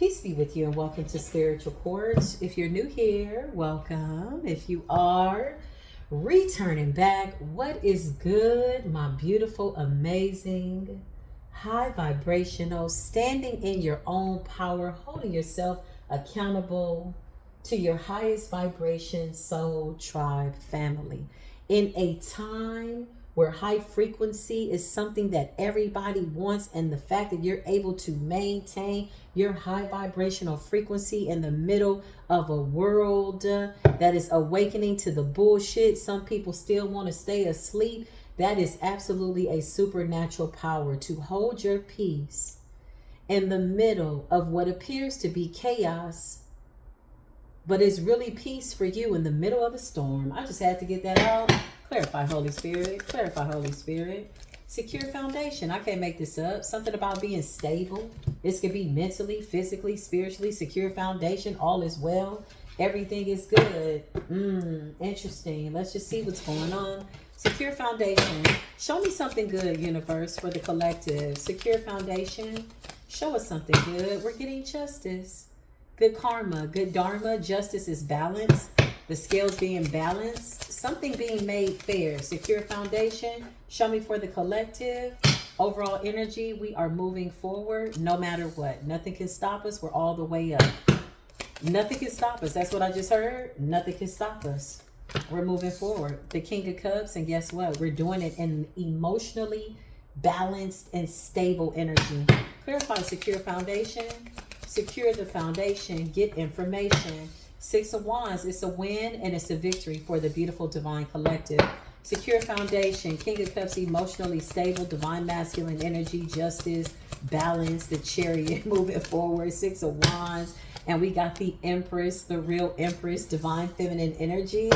Peace be with you and welcome to Spiritual Court. If you're new here, welcome. If you are returning back, what is good, my beautiful, amazing, high vibrational, standing in your own power, holding yourself accountable to your highest vibration, soul, tribe, family. In a time where high frequency is something that everybody wants, and the fact that you're able to maintain your high vibrational frequency in the middle of a world that is awakening to the bullshit. Some people still want to stay asleep. That is absolutely a supernatural power to hold your peace in the middle of what appears to be chaos, but it's really peace for you in the middle of a storm. I just had to get that out. Clarify, Holy Spirit. Clarify, Holy Spirit. Secure foundation. I can't make this up. Something about being stable. This could be mentally, physically, spiritually. Secure foundation. All is well. Everything is good. Interesting. Let's just see what's going on. Secure foundation. Show me something good, universe, for the collective. Secure foundation. Show us something good. We're getting justice. Good karma. Good dharma. Justice is balance. The scales being balanced, something being made fair. Secure foundation. Show me for the collective. Overall energy, we are moving forward no matter what. Nothing can stop us. We're all the way up. Nothing can stop us. That's what I just heard. Nothing can stop us. We're moving forward. The King of Cups, and guess what? We're doing it in emotionally balanced and stable energy. Clarify, secure foundation. Secure the foundation. Get information. Six of Wands, it's a win and it's a victory for the beautiful divine collective. Secure foundation, King of Cups, emotionally stable, divine masculine energy, justice, balance, the Chariot, moving forward, Six of Wands. And we got the Empress, the real Empress, divine feminine energy.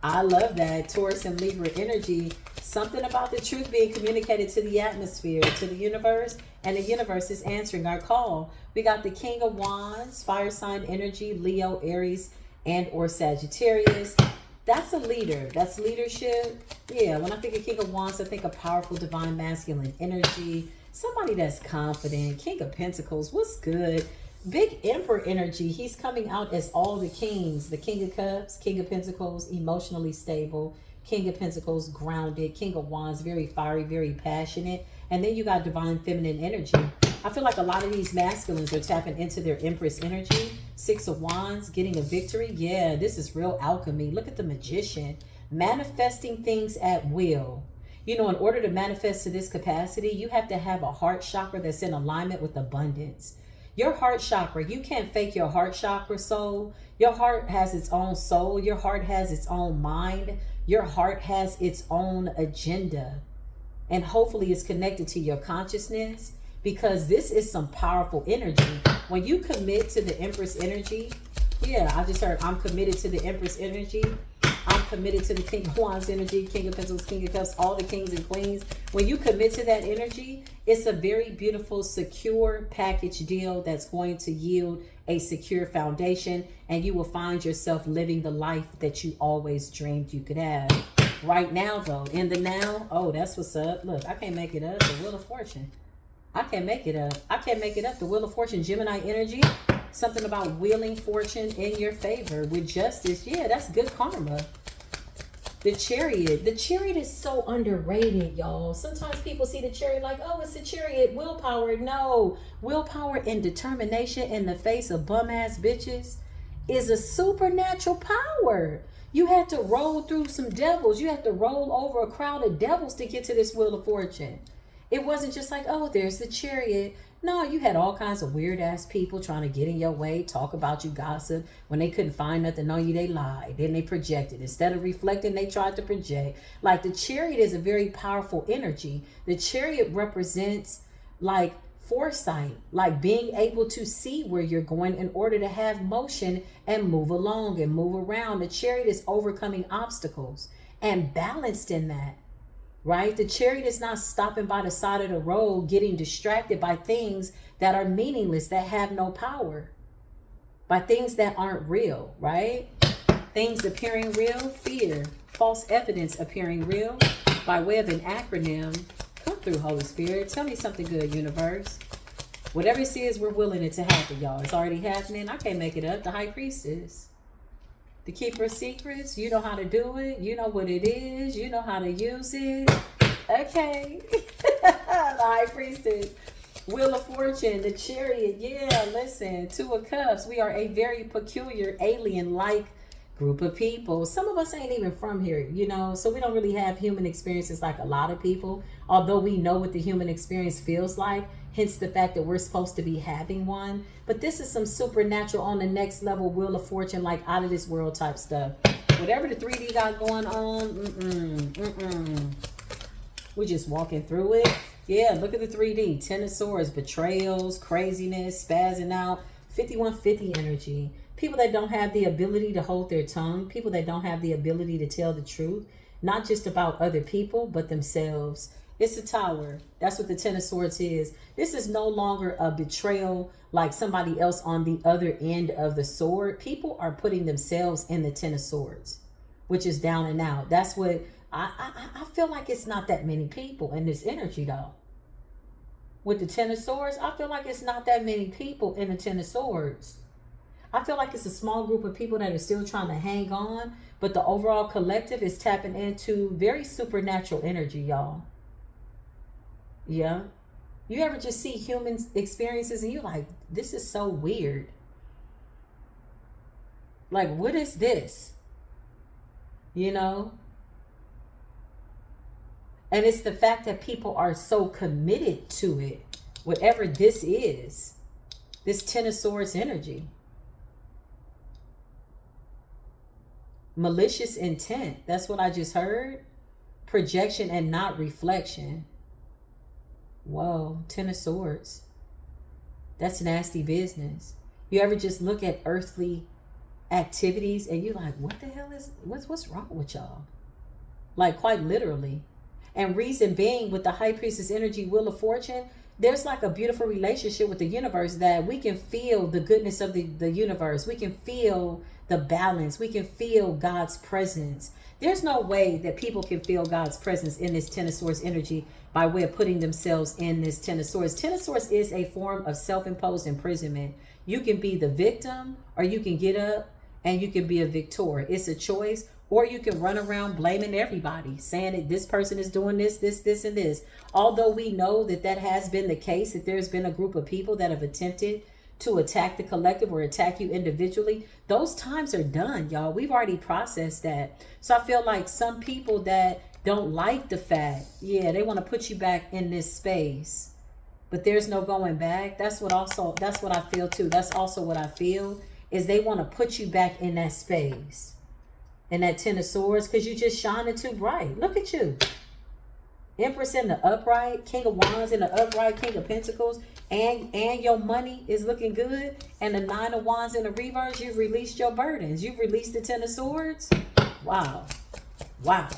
I love that. Taurus and Libra energy. Something about the truth being communicated to the atmosphere, to the universe, and the universe is answering our call. We got the King of Wands, fire sign energy, Leo, Aries, and or Sagittarius. That's a leader. That's leadership. Yeah, when I think of King of Wands, I think of powerful divine masculine energy. Somebody that's confident. King of Pentacles, what's good? Big Emperor energy. He's coming out as all the kings. The King of Cups, King of Pentacles, emotionally stable. King of Pentacles, grounded. King of Wands, very fiery, very passionate. And then you got divine feminine energy. I feel like a lot of these masculines are tapping into their Empress energy. Six of Wands, getting a victory. Yeah, this is real alchemy. Look at the Magician. Manifesting things at will. You know, in order to manifest to this capacity, you have to have a heart chakra that's in alignment with abundance. Your heart chakra, you can't fake your heart chakra soul. Your heart has its own soul. Your heart has its own mind. Your heart has its own agenda. And hopefully it's connected to your consciousness, because this is some powerful energy. When you commit to the Empress energy, yeah, I just heard I'm committed to the Empress energy. I'm committed to the King of Wands energy, King of Pentacles, King of Cups, all the kings and queens. When you commit to that energy, it's a very beautiful, secure package deal that's going to yield a secure foundation, and you will find yourself living the life that you always dreamed you could have. Right now, though, in the now, oh, that's what's up. Look, I can't make it up. The Wheel of Fortune. I can't make it up. I can't make it up. The Wheel of Fortune, Gemini energy. Something about wheeling fortune in your favor with justice. Yeah, that's good karma. The Chariot. The Chariot is so underrated, y'all. Sometimes people see the Chariot like, oh, it's the Chariot. Willpower. No. Willpower and determination in the face of bum-ass bitches is a supernatural power. You had to roll through some devils. You had to roll over a crowd of devils to get to this Wheel of Fortune. It wasn't just like, oh, there's the Chariot. No, you had all kinds of weird ass people trying to get in your way, talk about you, gossip. When they couldn't find nothing on you, they lied. Then they projected. Instead of reflecting, they tried to project. Like, the Chariot is a very powerful energy. The Chariot represents like foresight, like being able to see where you're going in order to have motion and move along and move around. The Chariot is overcoming obstacles and balanced in that. Right? The Chariot is not stopping by the side of the road, getting distracted by things that are meaningless, that have no power, by things that aren't real, right? Things appearing real, fear. False evidence appearing real. By way of an acronym, come through, Holy Spirit. Tell me something good, universe. Whatever it is, we're willing it to happen, y'all. It's already happening. I can't make it up. The High Priestess. The Keeper of Secrets. You know how to do it. You know what it is. You know how to use it. Okay. The High Priestess. Wheel of Fortune. The Chariot. Yeah, listen. Two of Cups. We are a very peculiar, alien-like group of people. Some of us ain't even from here, you know, so we don't really have human experiences like a lot of people, although we know what the human experience feels like, hence the fact that we're supposed to be having one. But this is some supernatural on the next level Wheel of Fortune, like out of this world type stuff. Whatever the 3D got going on, we're just walking through it. Yeah, look at the 3D. Ten of Swords, betrayals, craziness, spazzing out, 5150 energy. People that don't have the ability to hold their tongue. People that don't have the ability to tell the truth. Not just about other people, but themselves. It's a Tower. That's what the Ten of Swords is. This is no longer a betrayal like somebody else on the other end of the sword. People are putting themselves in the Ten of Swords, which is down and out. That's what I feel like. It's not that many people in this energy, though. With the Ten of Swords, I feel like it's not that many people in the Ten of Swords. I feel like it's a small group of people that are still trying to hang on, but the overall collective is tapping into very supernatural energy, y'all. Yeah. You ever just see human experiences and you're like, this is so weird. Like, what is this? You know? And it's the fact that people are so committed to it, whatever this is, this Ten of Swords energy. Malicious intent. That's what I just heard. Projection and not reflection. Whoa. Ten of Swords. That's nasty business. You ever just look at earthly activities and you're like, what the hell is, what's wrong with y'all? Like, quite literally. And reason being, with the High Priestess energy, Wheel of Fortune, there's like a beautiful relationship with the universe that we can feel the goodness of the universe. We can feel the balance. We can feel God's presence. There's no way that people can feel God's presence in this Ten of Swords energy by way of putting themselves in this Ten of Swords. Ten of Swords is a form of self-imposed imprisonment. You can be the victim, or you can get up and you can be a victor. It's a choice. Or you can run around blaming everybody, saying that this person is doing this, and this. Although we know that that has been the case, that there's been a group of people that have attempted to attack the collective or attack you individually, those times are done, y'all. We've already processed that. So I feel like some people that don't like the fact, yeah, they want to put you back in this space, but there's no going back. That's what I feel too. That's also what I feel, is they want to put you back in that space. And that Ten of Swords, because you just shining too bright. Look at you. Empress in the upright, King of Wands in the upright, King of Pentacles, and your money is looking good. And the Nine of Wands in the reverse, you've released your burdens. You've released the Ten of Swords. Wow. Wow.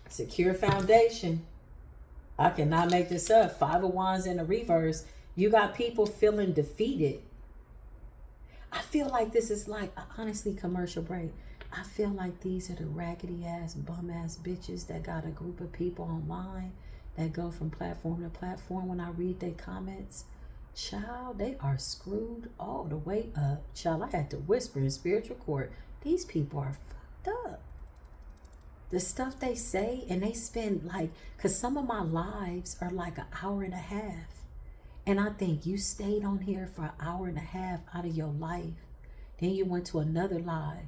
Secure foundation. I cannot make this up. Five of Wands in the reverse. You got people feeling defeated. I feel like this is like, honestly, commercial break. I feel like these are the raggedy ass, bum ass bitches that got a group of people online that go from platform to platform. When I read their comments, child, they are screwed all the way up. Child, I had to whisper in spiritual court, these people are fucked up. The stuff they say, and they spend like, because some of my lives are like an hour and a half. And I think you stayed on here for an hour and a half out of your life. Then you went to another live.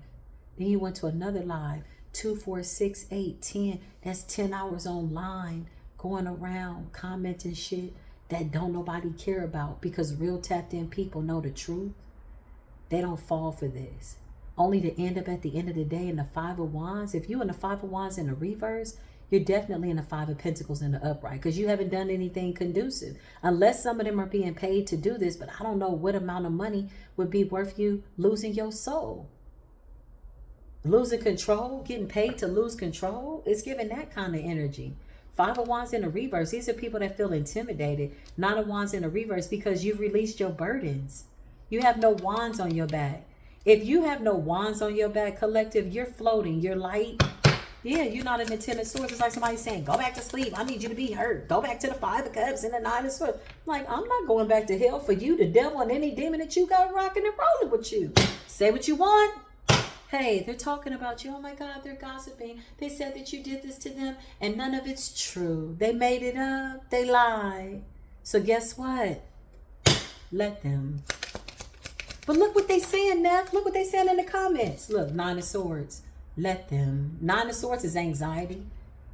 Then you went to another live. 2, 4, 6, 8, 10. That's 10 hours online going around commenting shit that don't nobody care about, because real tapped in people know the truth. They don't fall for this. Only to end up at the end of the day in the Five of Wands. If you in the Five of Wands in the reverse, you're definitely in the Five of Pentacles in the upright, because you haven't done anything conducive. Unless some of them are being paid to do this, but I don't know what amount of money would be worth you losing your soul. Losing control, getting paid to lose control. It's giving that kind of energy. Five of Wands in the reverse. These are people that feel intimidated. Nine of Wands in the reverse, because you've released your burdens. You have no wands on your back. If you have no wands on your back, collective, you're floating. You're light. Yeah, you're not in the Ten of Swords. It's like somebody saying, go back to sleep. I need you to be hurt. Go back to the Five of Cups and the Nine of Swords. Like, I'm not going back to hell for you, the devil, and any demon that you got rocking and rolling with you. Say what you want. Hey, they're talking about you. Oh my God, they're gossiping. They said that you did this to them, and none of it's true. They made it up. They lied. So guess what? Let them. But look what they saying, Neff. Look what they saying in the comments. Look, Nine of Swords. Let them. Nine of Swords is anxiety,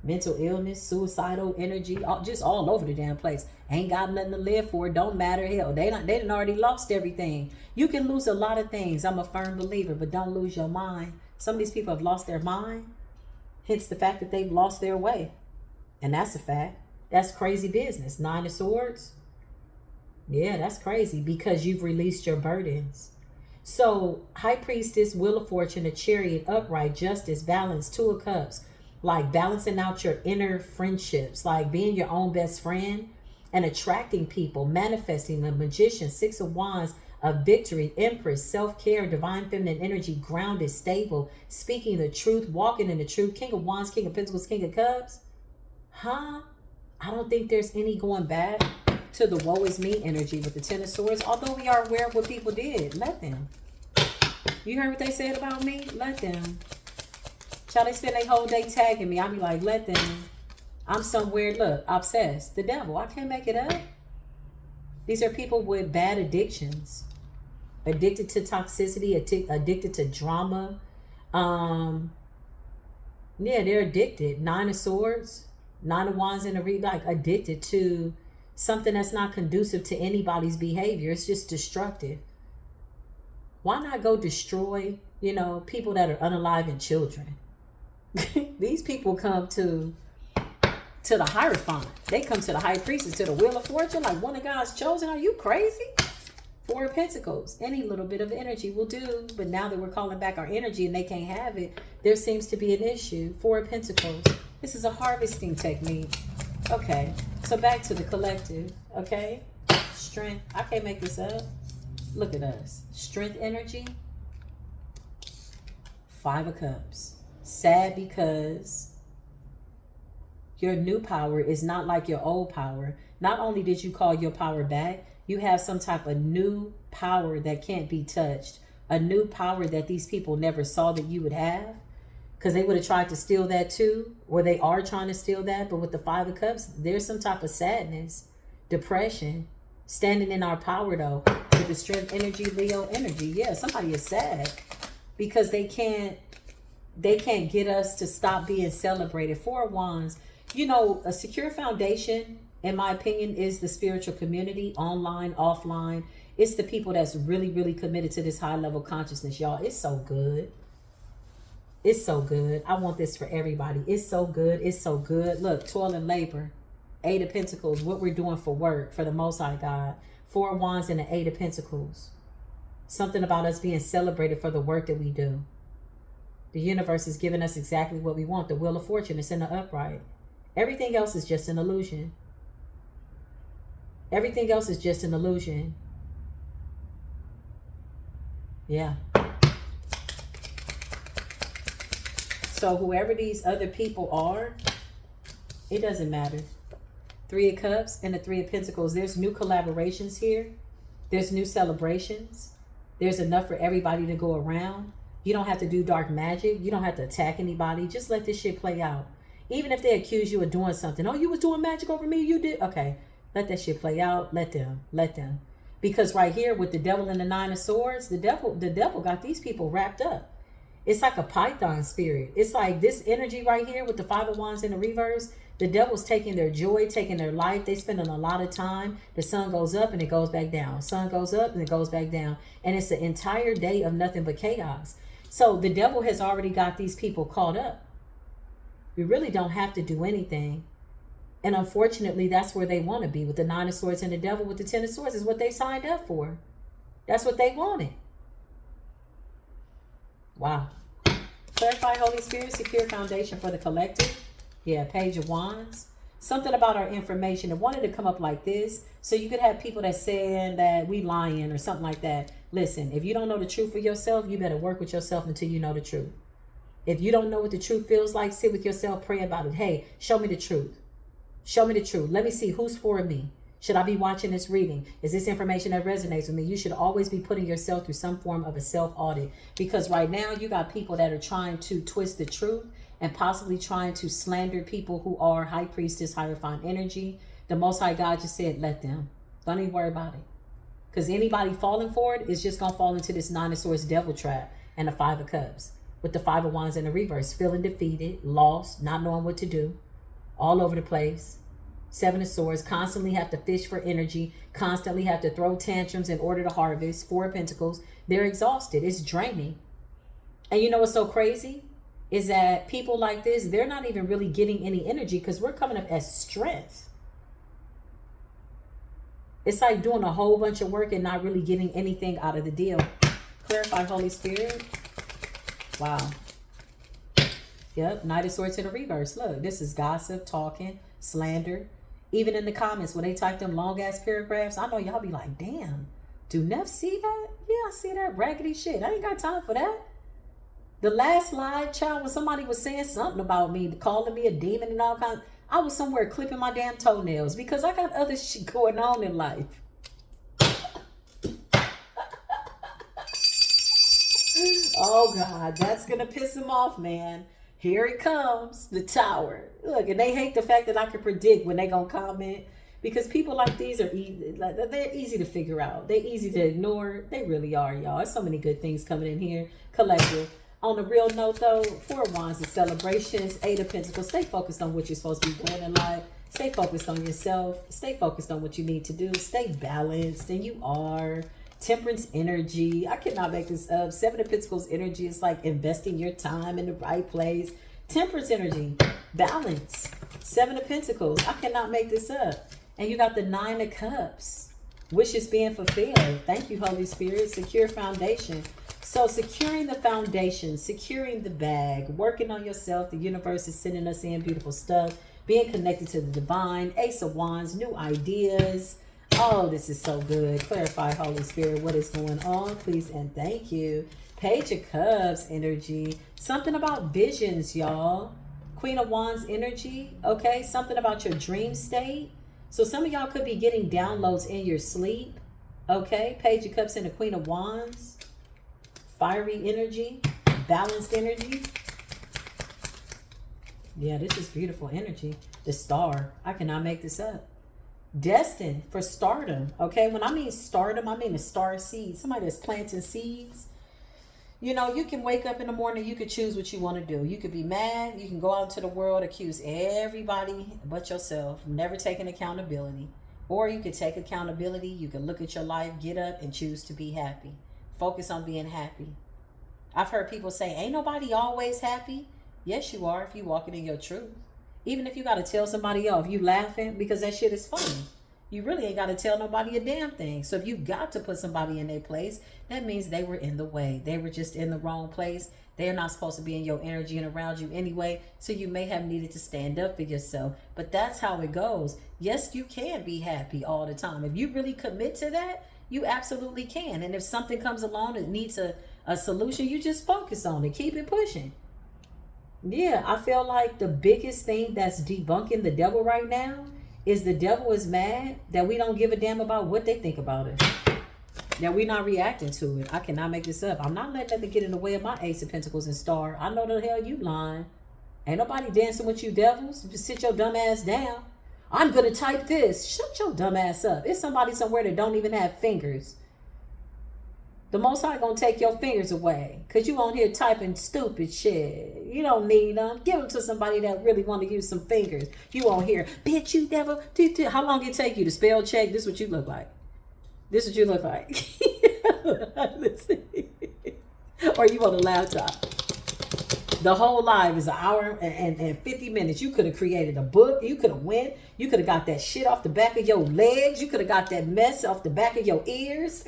mental illness, suicidal energy, just all over the damn place. Ain't got nothing to live for. Don't matter. Hell, they done already lost everything. You can lose a lot of things. I'm a firm believer, but don't lose your mind. Some of these people have lost their mind. Hence the fact that they've lost their way. And that's a fact. That's crazy business. Nine of Swords. Yeah, that's crazy because you've released your burdens. So, High Priestess, Wheel of Fortune, a Chariot, Upright, Justice, Balance, Two of Cups. Like balancing out your inner friendships. Like being your own best friend and attracting people. Manifesting, the Magician, Six of Wands, a Victory, Empress, self-care, divine feminine energy, grounded, stable, speaking the truth, walking in the truth. King of Wands, King of Pentacles, King of Cups. Huh? I don't think there's any going back to the woe is me energy with the Ten of Swords. Although we are aware of what people did. Let them. You heard what they said about me? Let them. Child, they spend their whole day tagging me. I be like, let them. I'm somewhere, look, obsessed. The devil. I can't make it up. These are people with bad addictions. Addicted to toxicity. Addicted to drama. Yeah, they're addicted. Nine of Swords. Nine of Wands in a read. Like addicted to something that's not conducive to anybody's behavior. It's just destructive. Why not go destroy, people that are unaliving children? These people come to the Hierophant. They come to the High Priestess, to the Wheel of Fortune, like one of God's chosen. Are you crazy? Four of Pentacles. Any little bit of energy will do. But now that we're calling back our energy and they can't have it, there seems to be an issue. Four of Pentacles. This is a harvesting technique. Okay. So back to the collective. Okay. Strength. I can't make this up. Look at us. Strength energy. Five of Cups. Sad because your new power is not like your old power. Not only did you call your power back, you have some type of new power that can't be touched. A new power that these people never saw that you would have. Because they would have tried to steal that too. Or they are trying to steal that. But with the Five of Cups, there's some type of sadness, depression. Standing in our power though. With the strength energy, Leo energy. Yeah, somebody is sad. Because they can't get us to stop being celebrated. Four of Wands. A secure foundation, in my opinion, is the spiritual community, online, offline. It's the people that's really, really committed to this high level consciousness, y'all. It's so good. It's so good. I want this for everybody. It's so good. It's so good. Look, toil and labor. Eight of Pentacles, what we're doing for work, for the Most High God. Four of Wands and the Eight of Pentacles. Something about us being celebrated for the work that we do. The universe is giving us exactly what we want. The Wheel of Fortune is in the upright. Everything else is just an illusion. Everything else is just an illusion. Yeah. So whoever these other people are, it doesn't matter. Three of Cups and the Three of Pentacles. There's new collaborations here. There's new celebrations. There's enough for everybody to go around. You don't have to do dark magic. You don't have to attack anybody. Just let this shit play out. Even if they accuse you of doing something. Oh, you was doing magic over me. You did. Okay. Let that shit play out. Let them. Let them. Because right here with the devil and the Nine of Swords, the devil got these people wrapped up. It's like a python spirit. It's like this energy right here with the Five of Wands in the reverse. The devil's taking their joy, taking their life. They spending a lot of time. The sun goes up and it goes back down. Sun goes up and it goes back down. And it's an entire day of nothing but chaos. So the devil has already got these people caught up. We really don't have to do anything. And unfortunately, that's where they want to be. With the Nine of Swords and the devil with the Ten of Swords is what they signed up for. That's what they wanted. Wow. Clarify, Holy Spirit, secure foundation for the collective. Yeah, Page of Wands. Something about our information. It wanted to come up like this. So you could have people that saying that we lying or something like that. Listen, if you don't know the truth for yourself, you better work with yourself until you know the truth. If you don't know what the truth feels like, sit with yourself, pray about it. Hey, show me the truth. Show me the truth. Let me see who's for me. Should I be watching this reading? Is this information that resonates with me? You should always be putting yourself through some form of a self-audit, because right now you got people that are trying to twist the truth and possibly trying to slander people who are high priestess, high refined energy. The Most High God just said, let them. Don't even worry about it. Because anybody falling for it is just going to fall into this Nine of Swords devil trap and the Five of Cups. With the Five of Wands in the reverse. Feeling defeated, lost, not knowing what to do. All over the place. Seven of Swords, constantly have to fish for energy, constantly have to throw tantrums in order to harvest. Four of Pentacles, they're exhausted. It's draining. And you know what's so crazy? Is that people like this, they're not even really getting any energy because we're coming up as strength. It's like doing a whole bunch of work and not really getting anything out of the deal. Clarify, Holy Spirit. Wow. Yep, Knight of Swords in the reverse. Look, this is gossip, talking, slander. Even in the comments, when they type them long-ass paragraphs, I know y'all be like, damn, do Neff see that? Yeah, I see that raggedy shit. I ain't got time for that. The last live child, when somebody was saying something about me, calling me a demon and all kinds, I was somewhere clipping my damn toenails because I got other shit going on in life. Oh, God, that's going to piss him off, man. Here it comes, the tower. Look, and they hate the fact that I can predict when they going to comment, because people like these are easy, they're easy to figure out. They're easy to ignore. They really are, y'all. There's so many good things coming in here. Collective. On a real note, though, Four of Wands is celebrations. Eight of Pentacles. Stay focused on what you're supposed to be doing in life. Stay focused on yourself. Stay focused on what you need to do. Stay balanced, and you are. Temperance energy. I cannot make this up. Seven of Pentacles energy is like investing your time in the right place. Temperance energy. Balance. Seven of Pentacles. I cannot make this up. And you got the Nine of Cups. Wishes being fulfilled. Thank you, Holy Spirit. Secure foundation. So securing the foundation, securing the bag, working on yourself. The universe is sending us in beautiful stuff. Being connected to the divine. Ace of Wands. New ideas. Oh, this is so good. Clarify, Holy Spirit, what is going on, please and thank you. Page of Cups energy. Something about visions, y'all. Queen of Wands energy. Okay, something about your dream state. So some of y'all could be getting downloads in your sleep. Okay, Page of Cups and the Queen of Wands. Fiery energy. Balanced energy. Yeah, this is beautiful energy. The Star. I cannot make this up. Destined for stardom. Okay, when I mean stardom, I mean a star seed. Somebody that's planting seeds. You know, you can wake up in the morning, you could choose what you want to do. You could be mad, you can go out into the world, accuse everybody but yourself, never taking accountability. Or you could take accountability, you can look at your life, get up and choose to be happy. Focus on being happy. I've heard people say, ain't nobody always happy. Yes, you are if you walking in your truth. Even if you got to tell somebody off, you laughing because that shit is funny. You really ain't got to tell nobody a damn thing. So if you got to put somebody in their place, that means they were in the way. They were just in the wrong place. They're not supposed to be in your energy and around you anyway. So you may have needed to stand up for yourself. But that's how it goes. Yes, you can be happy all the time. If you really commit to that, you absolutely can. And if something comes along that needs a solution, you just focus on it. Keep it pushing. Yeah, I feel like the biggest thing that's debunking the devil right now is the devil is mad that we don't give a damn about what they think about us. That we're not reacting to it. I cannot make this up. I'm not letting that get in the way of my Ace of Pentacles and Star. I know the hell you lying. Ain't nobody dancing with you devils. Just sit your dumb ass down. I'm going to type this. Shut your dumb ass up. It's somebody somewhere that don't even have fingers. The Most High gonna take your fingers away because you on here typing stupid shit. You don't need them. Give them to somebody that really want to use some fingers. You on here, bitch, you devil. How long it take you to spell check? This is what you look like. This is what you look like. Or you on a laptop. The whole live is an hour and 50 minutes. You could have created a book. You could have went. You could have got that shit off the back of your legs. You could have got that mess off the back of your ears.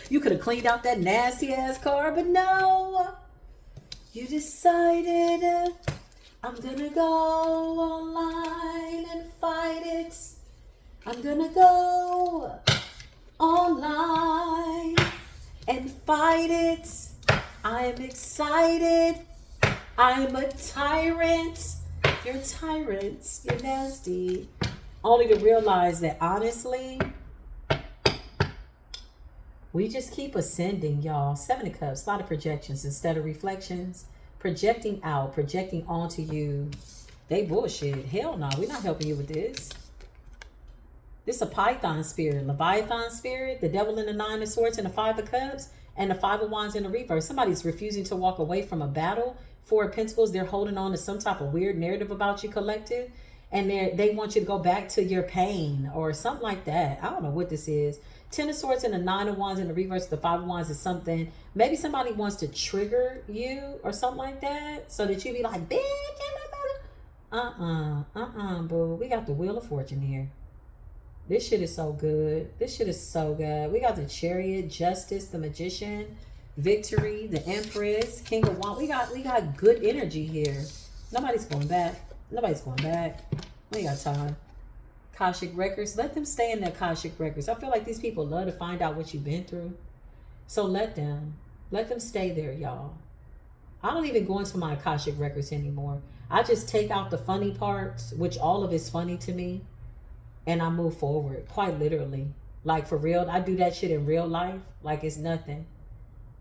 You could have cleaned out that nasty ass car. But no. You decided I'm going to go online and fight it. I'm going to go online and fight it. I am excited. I'm a tyrant. You're tyrants. You're nasty. Only to realize that honestly, we just keep ascending, y'all. 7 of Cups, a lot of projections instead of reflections. Projecting out, projecting onto you. They bullshit. Hell no, we're not helping you with this. This is a Python spirit, Leviathan spirit, the devil in the 9 of Swords and the 5 of Cups, and the 5 of Wands in the reverse. Somebody's refusing to walk away from a battle. 4 of Pentacles, they're holding on to some type of weird narrative about you, collective. And they want you to go back to your pain or something like that. I don't know what this is. 10 of Swords and the 9 of Wands in the reverse, the 5 of Wands is something. Maybe somebody wants to trigger you or something like that. So that you be like, bitch, boo. We got the Wheel of Fortune here. This shit is so good. This shit is so good. We got the Chariot, Justice, the Magician, Victory, the Empress, King of Wands. We got good energy here. Nobody's going back. Nobody's going back. We ain't got time. Akashic Records. Let them stay in the Akashic Records. I feel like these people love to find out what you've been through. So let them stay there, y'all. I don't even go into my Akashic Records anymore. I just take out the funny parts, which all of it's funny to me. And I move forward, quite literally. Like, for real, I do that shit in real life like it's nothing.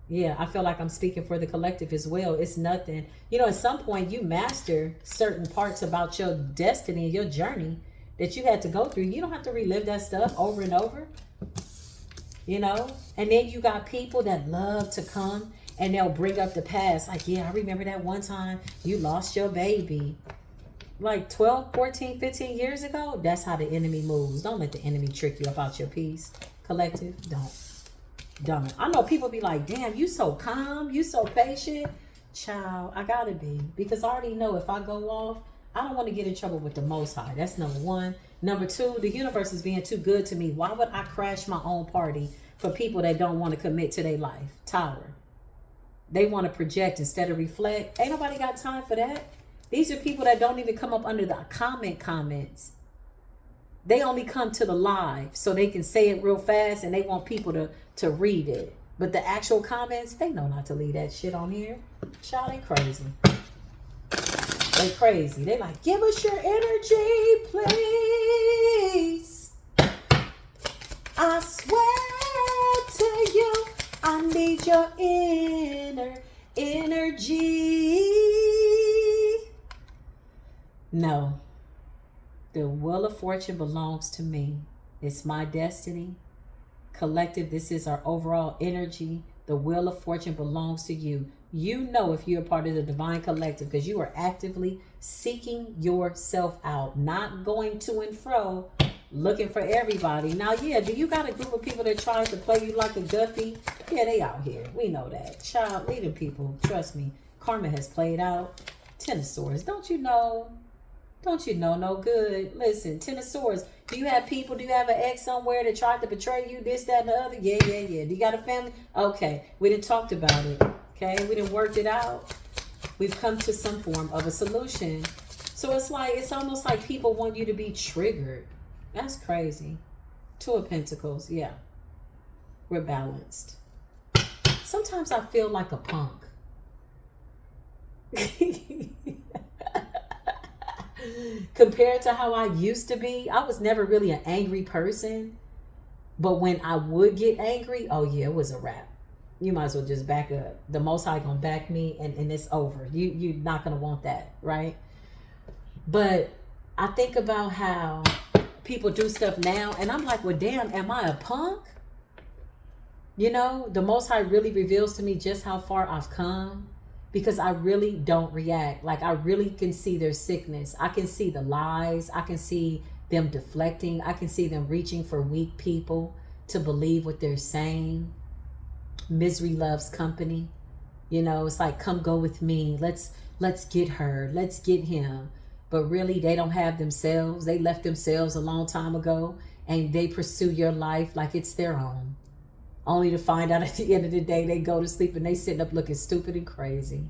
Yeah, I feel like I'm speaking for the collective as well. It's nothing. You know, at some point, you master certain parts about your destiny and your journey that you had to go through. You don't have to relive that stuff over and over. You know? And then you got people that love to come and they'll bring up the past. Like, yeah, I remember that one time you lost your baby. Like 12, 14, 15 years ago. That's how the enemy moves. Don't let the enemy trick you about your peace. Collective, don't. I know people be like, damn, you so calm, you so patient. Child, I gotta be. Because I already know if I go off, I don't want to get in trouble with the Most High. That's number one. Number two, the universe is being too good to me. Why would I crash my own party for people that don't want to commit to their life? Tower. They want to project instead of reflect. Ain't nobody got time for that. These are people that don't even come up under the comments. They only come to the live so they can say it real fast and they want people to read it. But the actual comments, they know not to leave that shit on here. Child, they crazy. They crazy. They like, give us your energy, please. I swear to you, I need your energy. No. The Wheel of Fortune belongs to me. It's my destiny. Collective, this is our overall energy. The Wheel of Fortune belongs to you. You know if you're a part of the Divine Collective because you are actively seeking yourself out, not going to and fro, looking for everybody. Now, yeah, do you got a group of people that try to play you like a guppy? Yeah, they out here. We know that. Child, leading people, trust me. Karma has played out. 10 of Swords. Don't you know? Don't you know no good? Listen, 10 of Swords. Do you have people? Do you have an ex somewhere that tried to betray you? This, that, and the other? Yeah. Do you got a family? Okay. We done talked about it. Okay. We done worked it out. We've come to some form of a solution. So it's like, it's almost like people want you to be triggered. That's crazy. 2 of Pentacles. Yeah. We're balanced. Sometimes I feel like a punk. Compared to how I used to be, I was never really an angry person. But when I would get angry, oh yeah, it was a wrap. You might as well just back up. The Most High gonna back me and it's over. You're not gonna want that, right? But I think about how people do stuff now and I'm like, well, damn, am I a punk? You know, the Most High really reveals to me just how far I've come. Because I really don't react. Like, I really can see their sickness. I can see the lies. I can see them deflecting. I can see them reaching for weak people to believe what they're saying. Misery loves company. You know, it's like, come go with me. Let's get her. Let's get him. But really, they don't have themselves. They left themselves a long time ago. And they pursue your life like it's their own. Only to find out at the end of the day, they go to sleep and they sitting up looking stupid and crazy.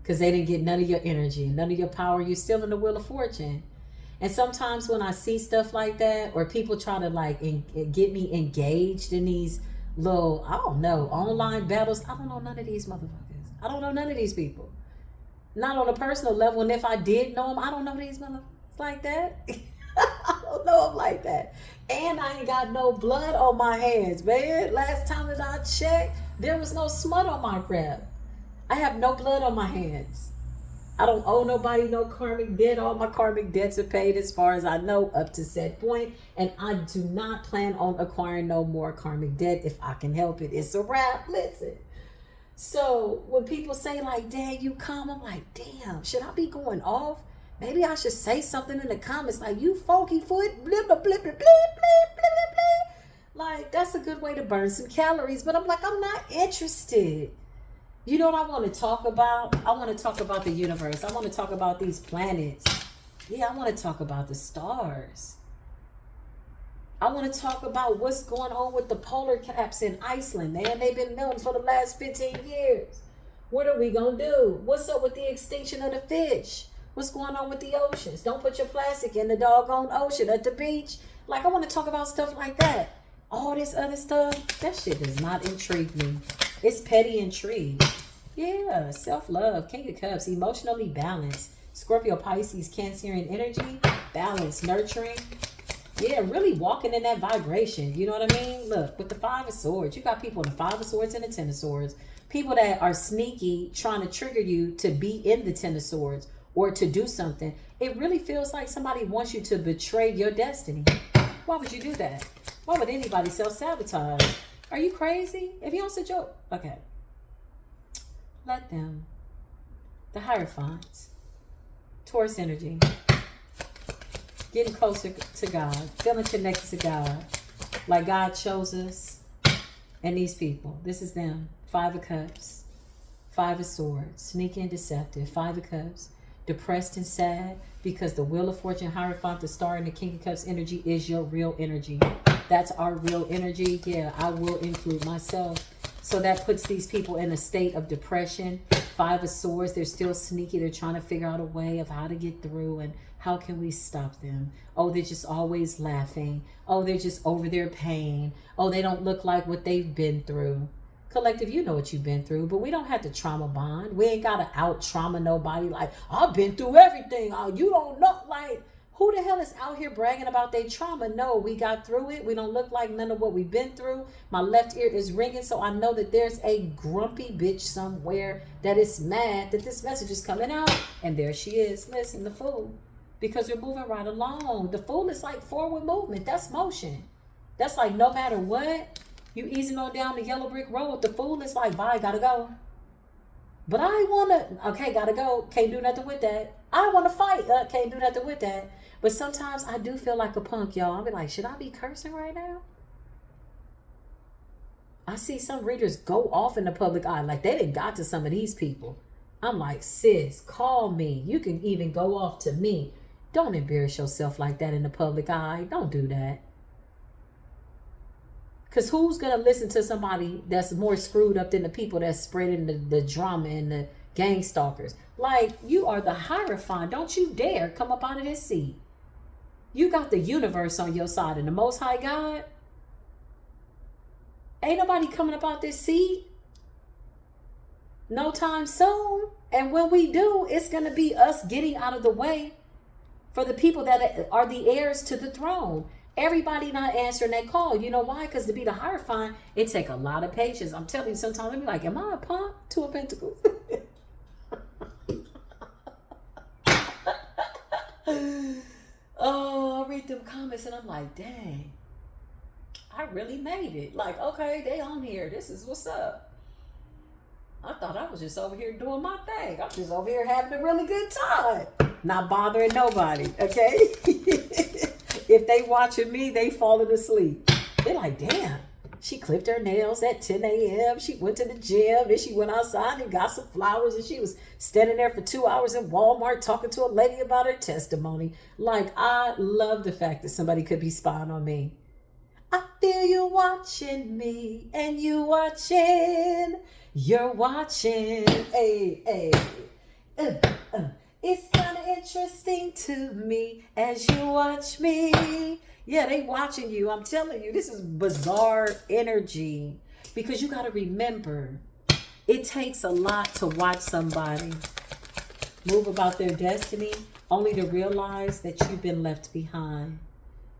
Because they didn't get none of your energy, none of your power. You're still in the Wheel of Fortune. And sometimes when I see stuff like that, or people try to like get me engaged in these little, I don't know, online battles. I don't know none of these motherfuckers. I don't know none of these people. Not on a personal level. And if I did know them, I don't know these motherfuckers like that. I don't know them like that. And I ain't got no blood on my hands, man. Last time that I checked, there was no smut on my crab. I have no blood on my hands. I don't owe nobody no karmic debt. All my karmic debts are paid as far as I know up to said point. And I do not plan on acquiring no more karmic debt if I can help it. It's a wrap. Listen. So when people say like, dang, you calm, I'm like, damn, should I be going off? Maybe I should say something in the comments like, you funky foot, blah, blah, blah, blah, blah, blah, blah, blah, blah. Like, that's a good way to burn some calories. But I'm like, I'm not interested. You know what I want to talk about? I want to talk about the universe. I want to talk about these planets. Yeah, I want to talk about the stars. I want to talk about what's going on with the polar caps in Iceland, man. They've been melting for the last 15 years. What are we going to do? What's up with the extinction of the fish? What's going on with the oceans? Don't put your plastic in the doggone ocean at the beach. Like, I want to talk about stuff like that. All this other stuff, that shit does not intrigue me. It's petty intrigue. Yeah, self-love, King of Cups, emotionally balanced. Scorpio, Pisces, Cancerian energy, balance, nurturing. Yeah, really walking in that vibration. You know what I mean? Look, with the Five of Swords, you got people in the Five of Swords and the Ten of Swords. People that are sneaky, trying to trigger you to be in the Ten of Swords or to do something. It really feels like somebody wants you to betray your destiny. Why would you do that? Why would anybody self-sabotage? Are you crazy? If you don't sit your... Okay. Let them. The Hierophants. Taurus energy. Getting closer to God. Feeling connected to God. Like God chose us. And these people. This is them. Five of Cups. Five of Swords. Sneaky and deceptive. Five of Cups. Depressed and sad. Because the Wheel of Fortune, Hierophant, the Star, and the King of Cups energy is your real energy. That's our real energy. Yeah, I will include myself. So that puts these people in a state of depression. Five of Swords, they're still sneaky. They're trying to figure out a way of how to get through and how can we stop them. Oh, they're just always laughing. Oh, they're just over their pain. Oh, they don't look like what they've been through. Collective, you know what you've been through, but we don't have to trauma bond. We ain't got to out trauma nobody like, I've been through everything. Oh, you don't know. Like, who the hell is out here bragging about their trauma? No, we got through it. We don't look like none of what we've been through. My left ear is ringing, so I know that there's a grumpy bitch somewhere that is mad that this message is coming out. And there she is. Listen, the Fool. Because we're moving right along. The Fool is like forward movement. That's motion. That's like no matter what, you easing on down the yellow brick road. The Fool is like, bye, gotta go. But I want to, okay, gotta go. Can't do nothing with that. I want to fight. Can't do nothing with that. But sometimes I do feel like a punk, y'all. I'll be like, should I be cursing right now? I see some readers go off in the public eye. Like they done got to some of these people. I'm like, sis, call me. You can even go off to me. Don't embarrass yourself like that in the public eye. Don't do that. Because who's going to listen to somebody that's more screwed up than the people that's spreading the drama and the gang stalkers? Like, you are the Hierophant. Don't you dare come up out of this seat. You got the universe on your side and the Most High God. Ain't nobody coming up out this seat no time soon. And when we do, it's going to be us getting out of the way for the people that are the heirs to the throne. Everybody not answering that call. You know why? Because to be the Hierophant, it take a lot of patience. I'm telling you, sometimes I be like, am I a punk? Two of Pentacles. Oh, I read them comments and I'm like, dang, I really made it. Like, okay, they on here. This is what's up. I thought I was just over here doing my thing. I'm just over here having a really good time. Not bothering nobody, okay? If they watching me, they falling asleep. They're like, damn, she clipped her nails at 10 a.m. She went to the gym and she went outside and got some flowers and she was standing there for 2 hours in Walmart talking to a lady about her testimony. Like, I love the fact that somebody could be spying on me. I feel you watching me and you watching. You're watching. Hey, hey. It's kind of interesting to me as you watch me. Yeah, they watching you. I'm telling you, this is bizarre energy. Because you got to remember, it takes a lot to watch somebody. move about their destiny, only to realize that you've been left behind.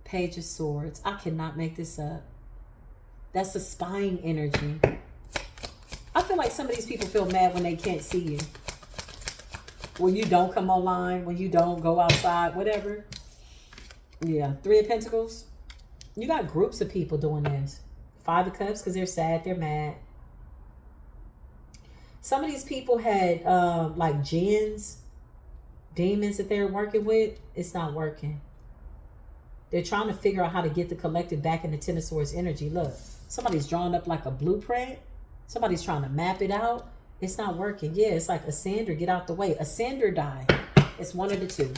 Page of Swords. I cannot make this up. That's a spying energy. I feel like some of these people feel mad when they can't see you. When you don't come online, when you don't go outside, whatever. Yeah, Three of Pentacles. You got groups of people doing this. Five of Cups because they're sad, they're mad. Some of these people had like jinns, demons that they're working with. It's not working. They're trying to figure out how to get the collective back in the Ten of Swords energy. Look, somebody's drawing up like a blueprint. Somebody's trying to map it out. It's not working. Yeah, it's like ascend or get out the way. Ascend or die. It's one of the two.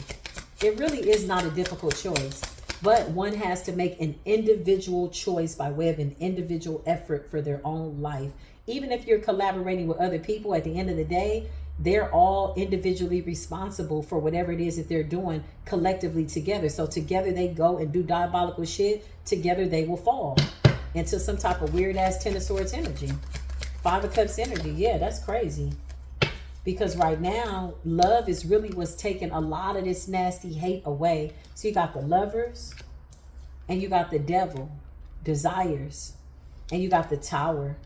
It really is not a difficult choice. But one has to make an individual choice by way of an individual effort for their own life. Even if you're collaborating with other people, at the end of the day, they're all individually responsible for whatever it is that they're doing collectively together. So together they go and do diabolical shit. Together they will fall into some type of weird ass Ten of Swords energy. Five of Cups energy. Yeah, that's crazy. Because right now, love is really what's taking a lot of this nasty hate away. So you got the Lovers and you got the Devil, desires, and you got the Tower.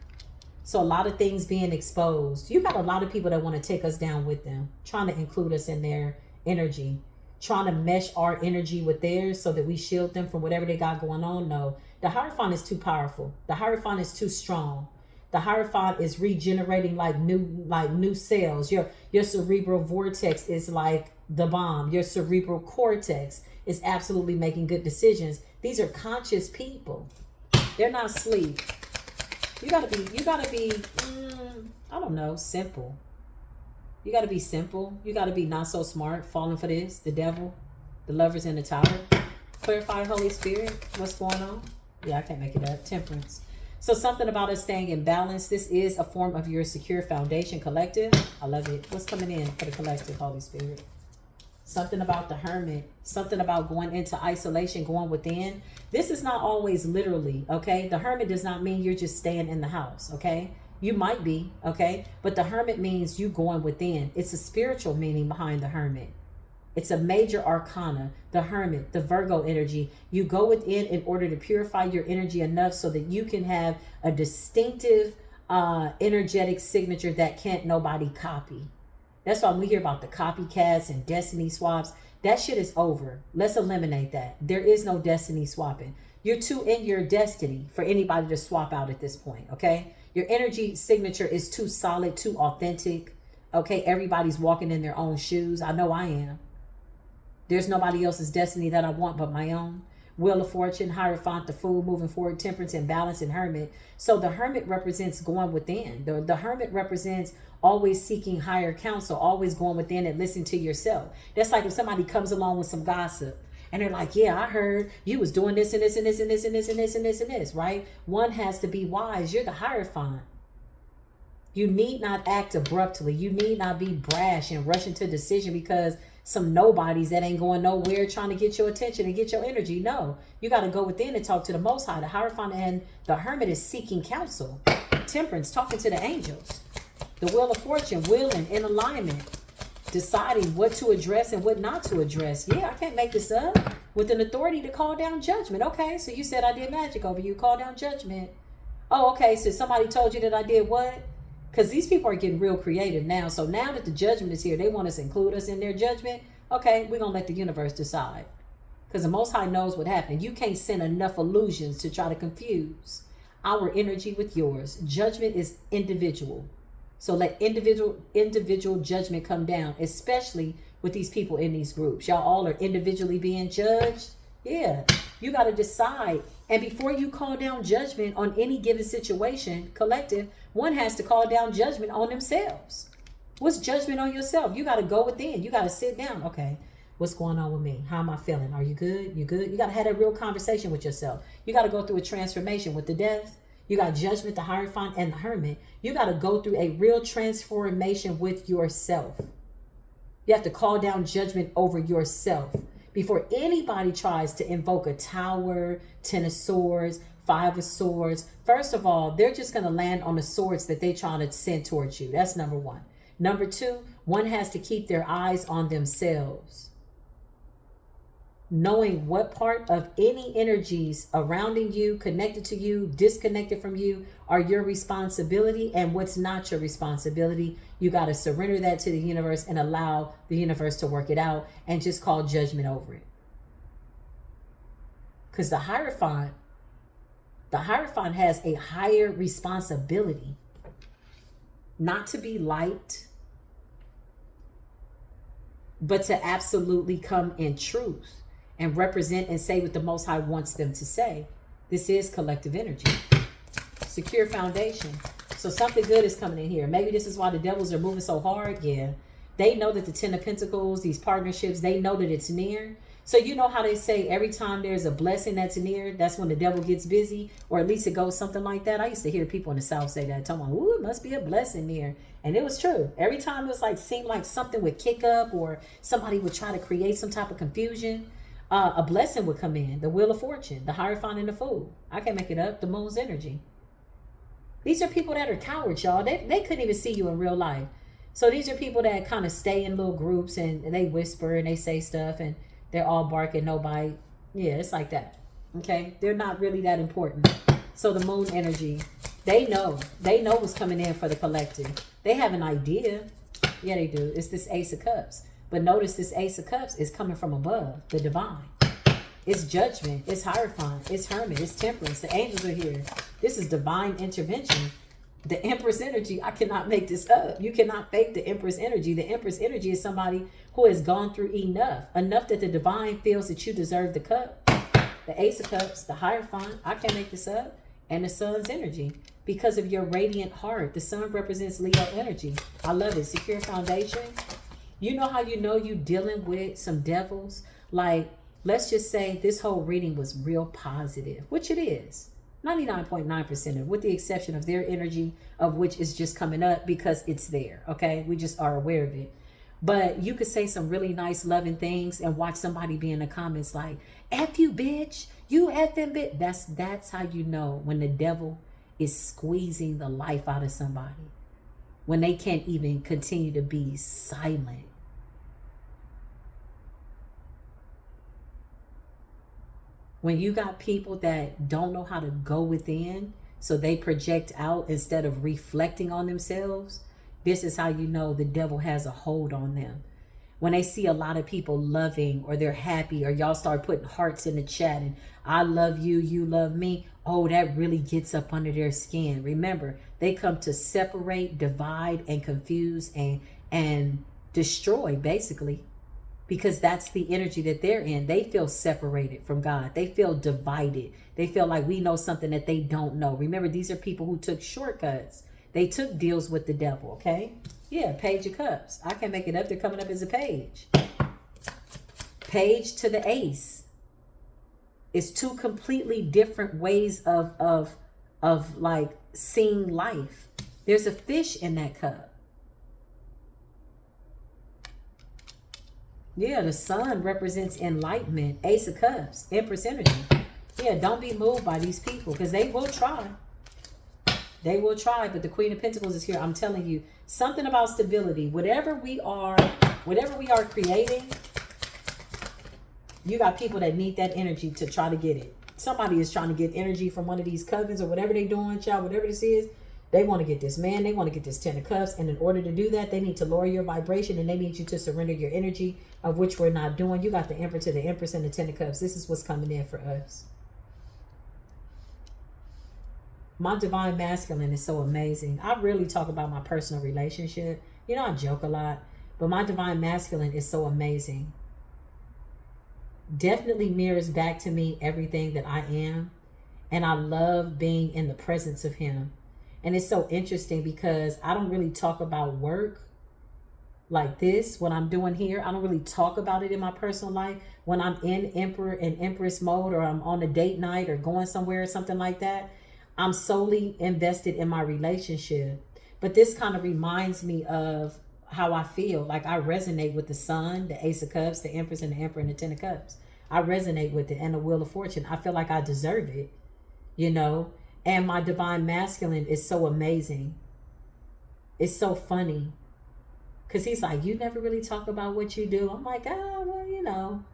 So a lot of things being exposed. You got a lot of people that want to take us down with them, trying to include us in their energy, trying to mesh our energy with theirs so that we shield them from whatever they got going on. No, the Hierophant is too powerful. The Hierophant is too strong. The Hierophant is regenerating like new cells. Your cerebral vortex is like the bomb. Your cerebral cortex is absolutely making good decisions. These are conscious people. They're not asleep. You gotta be, I don't know, simple. You gotta be simple. You gotta be not so smart, falling for this, the Devil, the Lovers in the Tower. Clarify, Holy Spirit, what's going on? Yeah, I can't make it up. Temperance. So something about us staying in balance. This is a form of your secure foundation, collective. I love it. What's coming in for the collective, Holy Spirit? Something about the Hermit. Something about going into isolation, going within. This is not always literally, okay? The Hermit does not mean you're just staying in the house, okay? You might be, okay? But the Hermit means you going within. It's a spiritual meaning behind the Hermit. It's a major arcana, the Hermit, the Virgo energy. You go within in order to purify your energy enough so that you can have a distinctive energetic signature that can't nobody copy. That's why we hear about the copycats and destiny swaps. That shit is over. Let's eliminate that. There is no destiny swapping. You're too in your destiny for anybody to swap out at this point, okay? Your energy signature is too solid, too authentic, okay? Everybody's walking in their own shoes. I know I am. There's nobody else's destiny that I want but my own. Wheel of Fortune, Hierophant, the Fool, moving forward, Temperance, and Balance, and Hermit. So the Hermit represents going within. The Hermit represents always seeking higher counsel, always going within and listening to yourself. That's like if somebody comes along with some gossip and they're like, yeah, I heard you was doing this and this and this and this and this and this and this and this, right? One has to be wise. You're the Hierophant. You need not act abruptly. You need not be brash and rush into decision because some nobodies that ain't going nowhere trying to get your attention and get your energy. No, you got to go within and talk to the Most High. The Hierophant and the Hermit is seeking counsel. Temperance, talking to the angels. The Wheel of Fortune, willing, in alignment, deciding what to address and what not to address. Yeah, I can't make this up. With an authority to call down judgment. Okay, so you said I did magic over you. Call down judgment. Oh, okay, so somebody told you that I did what? Because these people are getting real creative now. So now that the judgment is here, they want us to include us in their judgment. Okay, we're going to let the universe decide. Because the Most High knows what happened. You can't send enough illusions to try to confuse our energy with yours. Judgment is individual. So let individual judgment come down, especially with these people in these groups. Y'all all are individually being judged. Yeah, you got to decide. And before you call down judgment on any given situation, collective, one has to call down judgment on themselves. What's judgment on yourself? You got to go within. You got to sit down. Okay, what's going on with me? How am I feeling? Are you good? You good? You got to have a real conversation with yourself. You got to go through a transformation with the Death. You got Judgment, the Hierophant, and the Hermit. You got to go through a real transformation with yourself. You have to call down judgment over yourself before anybody tries to invoke a Tower, Ten of Swords, Five of Swords. First of all, they're just going to land on the swords that they're trying to send towards you. That's number one. Number two, One has to keep their eyes on themselves, knowing what part of any energies surrounding you, connected to you, disconnected from you, are your responsibility, and what's not your responsibility. You got to surrender that to the universe and allow the universe to work it out, and just call judgment over it. Because the Hierophant has a higher responsibility, not to be liked, but to absolutely come in truth and represent and say what the Most High wants them to say. This is collective energy. Secure foundation. So something good is coming in here. Maybe this is why the devils are moving so hard. Yeah. They know that the Ten of Pentacles, these partnerships, they know that it's near. So you know how they say every time there's a blessing that's near, that's when the devil gets busy, or at least it goes something like that. I used to hear people in the South say that, telling me, ooh, it must be a blessing near. And it was true. Every time it was like, seemed like something would kick up, or somebody would try to create some type of confusion, a blessing would come in. The Wheel of Fortune, the Hierophant and the Fool. I can't make it up. The Moon's energy. These are people that are cowards, y'all. They couldn't even see you in real life. So these are people that kind of stay in little groups and they whisper and they say stuff and they're all barking, no bite. Yeah, it's like that. Okay? They're not really that important. So the Moon energy, they know. They know what's coming in for the collective. They have an idea. Yeah, they do. It's this Ace of Cups. But notice this Ace of Cups is coming from above, the divine. It's judgment. It's Hierophant. It's Hermit. It's Temperance. The angels are here. This is divine intervention. The Empress energy, I cannot make this up. You cannot fake the Empress energy. The Empress energy is somebody who has gone through enough that the divine feels that you deserve the cup. The Ace of Cups, the Hierophant, I can't make this up, and the Sun's energy. Because of your radiant heart, the Sun represents Leo energy. I love it. Secure foundation. You know how you know you dealing with some devils? Like, let's just say this whole reading was real positive, which it is. 99.9% of, with the exception of their energy, of which is just coming up because it's there. Okay, we just are aware of it. But you could say some really nice loving things and watch somebody be in the comments like, F you bitch, you effing bitch. That's how you know when the devil is squeezing the life out of somebody, when they can't even continue to be silent. When you got people that don't know how to go within, so they project out instead of reflecting on themselves, this is how you know the devil has a hold on them. When they see a lot of people loving, or they're happy, or y'all start putting hearts in the chat and I love you, you love me, oh, that really gets up under their skin. Remember, they come to separate, divide, and confuse and destroy, basically. Because that's the energy that they're in. They feel separated from God. They feel divided. They feel like we know something that they don't know. Remember, these are people who took shortcuts. They took deals with the devil, okay? Yeah, Page of Cups. I can't make it up. They're coming up as a page. Page to the Ace. It's two completely different ways of like seeing life. There's a fish in that cup. Yeah, the Sun represents enlightenment. Ace of Cups, Empress energy. Yeah, don't be moved by these people because they will try. They will try, but the Queen of Pentacles is here. I'm telling you, something about stability. Whatever we are creating, you got people that need that energy to try to get it. Somebody is trying to get energy from one of these covens or whatever they're doing, child, whatever this is. They want to get this man. They want to get this Ten of Cups. And in order to do that, they need to lower your vibration and they need you to surrender your energy, of which we're not doing. You got the Emperor to the Empress and the Ten of Cups. This is what's coming in for us. My divine masculine is so amazing. I really talk about my personal relationship. You know, I joke a lot, but my divine masculine is so amazing. Definitely mirrors back to me everything that I am. And I love being in the presence of him. And it's so interesting because I don't really talk about work like this, what I'm doing here. I don't really talk about it in my personal life. When I'm in Emperor and Empress mode, or I'm on a date night or going somewhere or something like that, I'm solely invested in my relationship. But this kind of reminds me of how I feel. Like I resonate with the Sun, the Ace of Cups, the Empress and the Emperor and the Ten of Cups. I resonate with it, and the Wheel of Fortune. I feel like I deserve it, you know. And my divine masculine is so amazing. It's so funny. Because he's like, you never really talk about what you do. I'm like, oh, well, you know,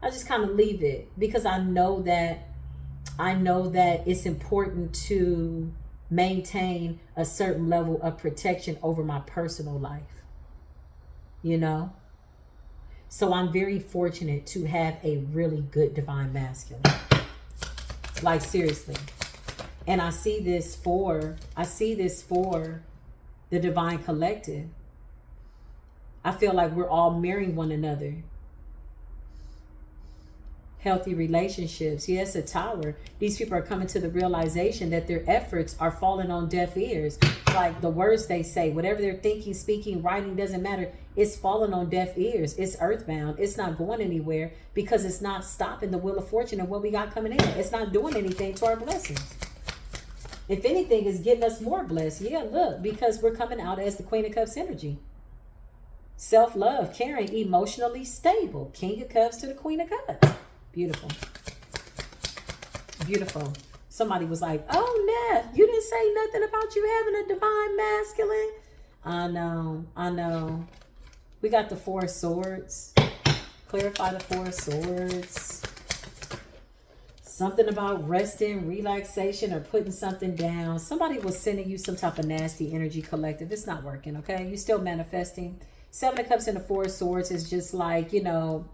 I just kind of leave it because I know that it's important to maintain a certain level of protection over my personal life, you know? So I'm very fortunate to have a really good divine masculine. Like, seriously. And I see this for the divine collective. I feel like we're all mirroring one another. Healthy relationships. Yes, a tower. These people are coming to the realization that their efforts are falling on deaf ears. Like the words they say, whatever they're thinking, speaking, writing, doesn't matter. It's falling on deaf ears. It's earthbound. It's not going anywhere because it's not stopping the wheel of fortune and what we got coming in. It's not doing anything to our blessings. If anything, it's getting us more blessed. Yeah, look, because we're coming out as the Queen of Cups energy. Self-love, caring, emotionally stable. King of Cups to the Queen of Cups. Beautiful. Beautiful. Somebody was like, oh, Neff, you didn't say nothing about you having a divine masculine. I know. We got the Four of Swords. Clarify the Four of Swords. Something about resting, relaxation, or putting something down. Somebody was sending you some type of nasty energy collective. It's not working, okay? You're still manifesting. Seven of Cups and the Four of Swords is just like, you know,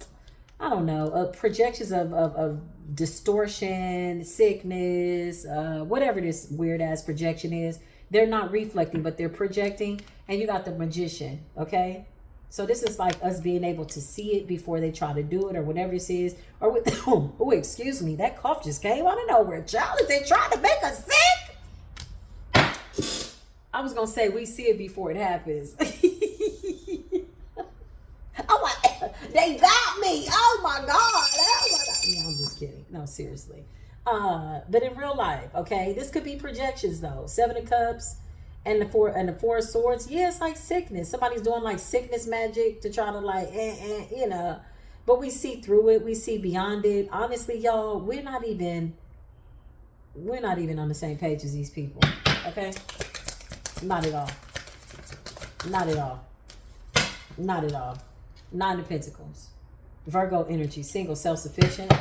I don't know, projections of distortion, sickness, whatever this weird ass projection is. They're not reflecting, but they're projecting. And you got the Magician, okay? So this is like us being able to see it before they try to do it or whatever this is. Or with, oh, excuse me, that cough just came out of nowhere. Child, is they trying to make us sick? I was going to say we see it before it happens. I'm like, they got me. Oh my God. Oh my God. Yeah, I'm just kidding. No, seriously. But in real life, okay, this could be projections though. Seven of Cups and the Four of Swords. Yeah, it's like sickness. Somebody's doing like sickness magic to try to like, you know. But we see through it. We see beyond it. Honestly, y'all, we're not even on the same page as these people. Okay? Not at all. Not at all. Not at all. Nine of Pentacles. Virgo energy. Single, self-sufficient.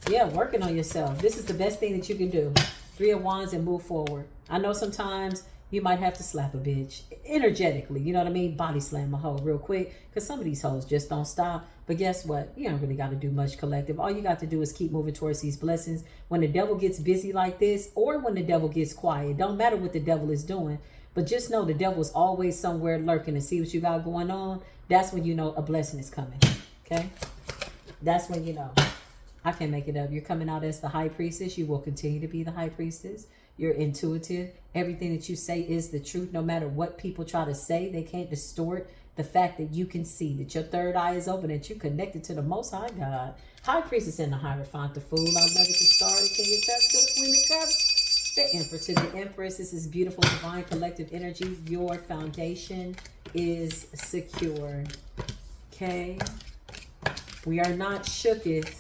Yeah, working on yourself. This is the best thing that you can do. Three of Wands and move forward. I know sometimes you might have to slap a bitch energetically. You know what I mean? Body slam a hoe real quick. Because some of these hoes just don't stop. But guess what? You don't really got to do much collective. All you got to do is keep moving towards these blessings. When the devil gets busy like this, or when the devil gets quiet, don't matter what the devil is doing. But just know the devil's always somewhere lurking and see what you got going on. That's when you know a blessing is coming. Okay? That's when you know. I can't make it up. You're coming out as the high priestess. You will continue to be the high priestess. You're intuitive. Everything that you say is the truth. No matter what people try to say, they can't distort the fact that you can see, that your third eye is open, that you're connected to the Most High God. High priestess and the Hierophant, the Fool. I love it. The Star, the King of Cups, to the Queen of Cups, the Emperor, to the Empress. This is beautiful, divine, collective energy. Your foundation is secure. Okay? We are not shooketh.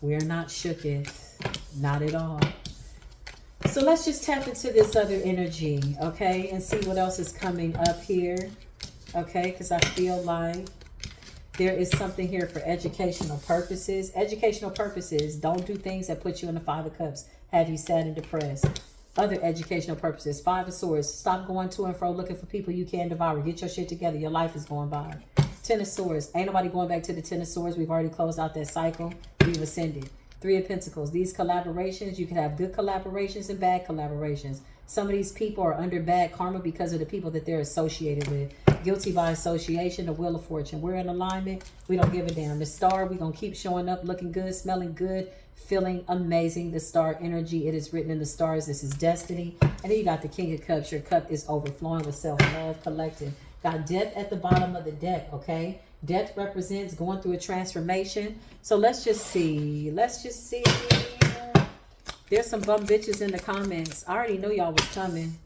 We are not shooketh. Not at all. So let's just tap into this other energy, okay? And see what else is coming up here, okay? Because I feel like there is something here for educational purposes. Educational purposes. Don't do things that put you in the Five of Cups. Have you sad and depressed. Other educational purposes. Five of Swords. Stop going to and fro looking for people you can devour. Get your shit together. Your life is going by. Ten of Swords. Ain't nobody going back to the Ten of Swords. We've already closed out that cycle. We've ascended. Three of Pentacles. These collaborations, you can have good collaborations and bad collaborations. Some of these people are under bad karma because of the people that they're associated with. Guilty by association, the Wheel of Fortune. We're in alignment. We don't give a damn. The Star, we're going to keep showing up, looking good, smelling good, feeling amazing. The Star energy, it is written in the stars. This is destiny. And then you got the King of Cups. Your cup is overflowing with self-love, collective. Got Death at the bottom of the deck, okay? Death represents going through a transformation. So let's just see. Let's just see. There's some bum bitches in the comments. I already knew y'all was coming.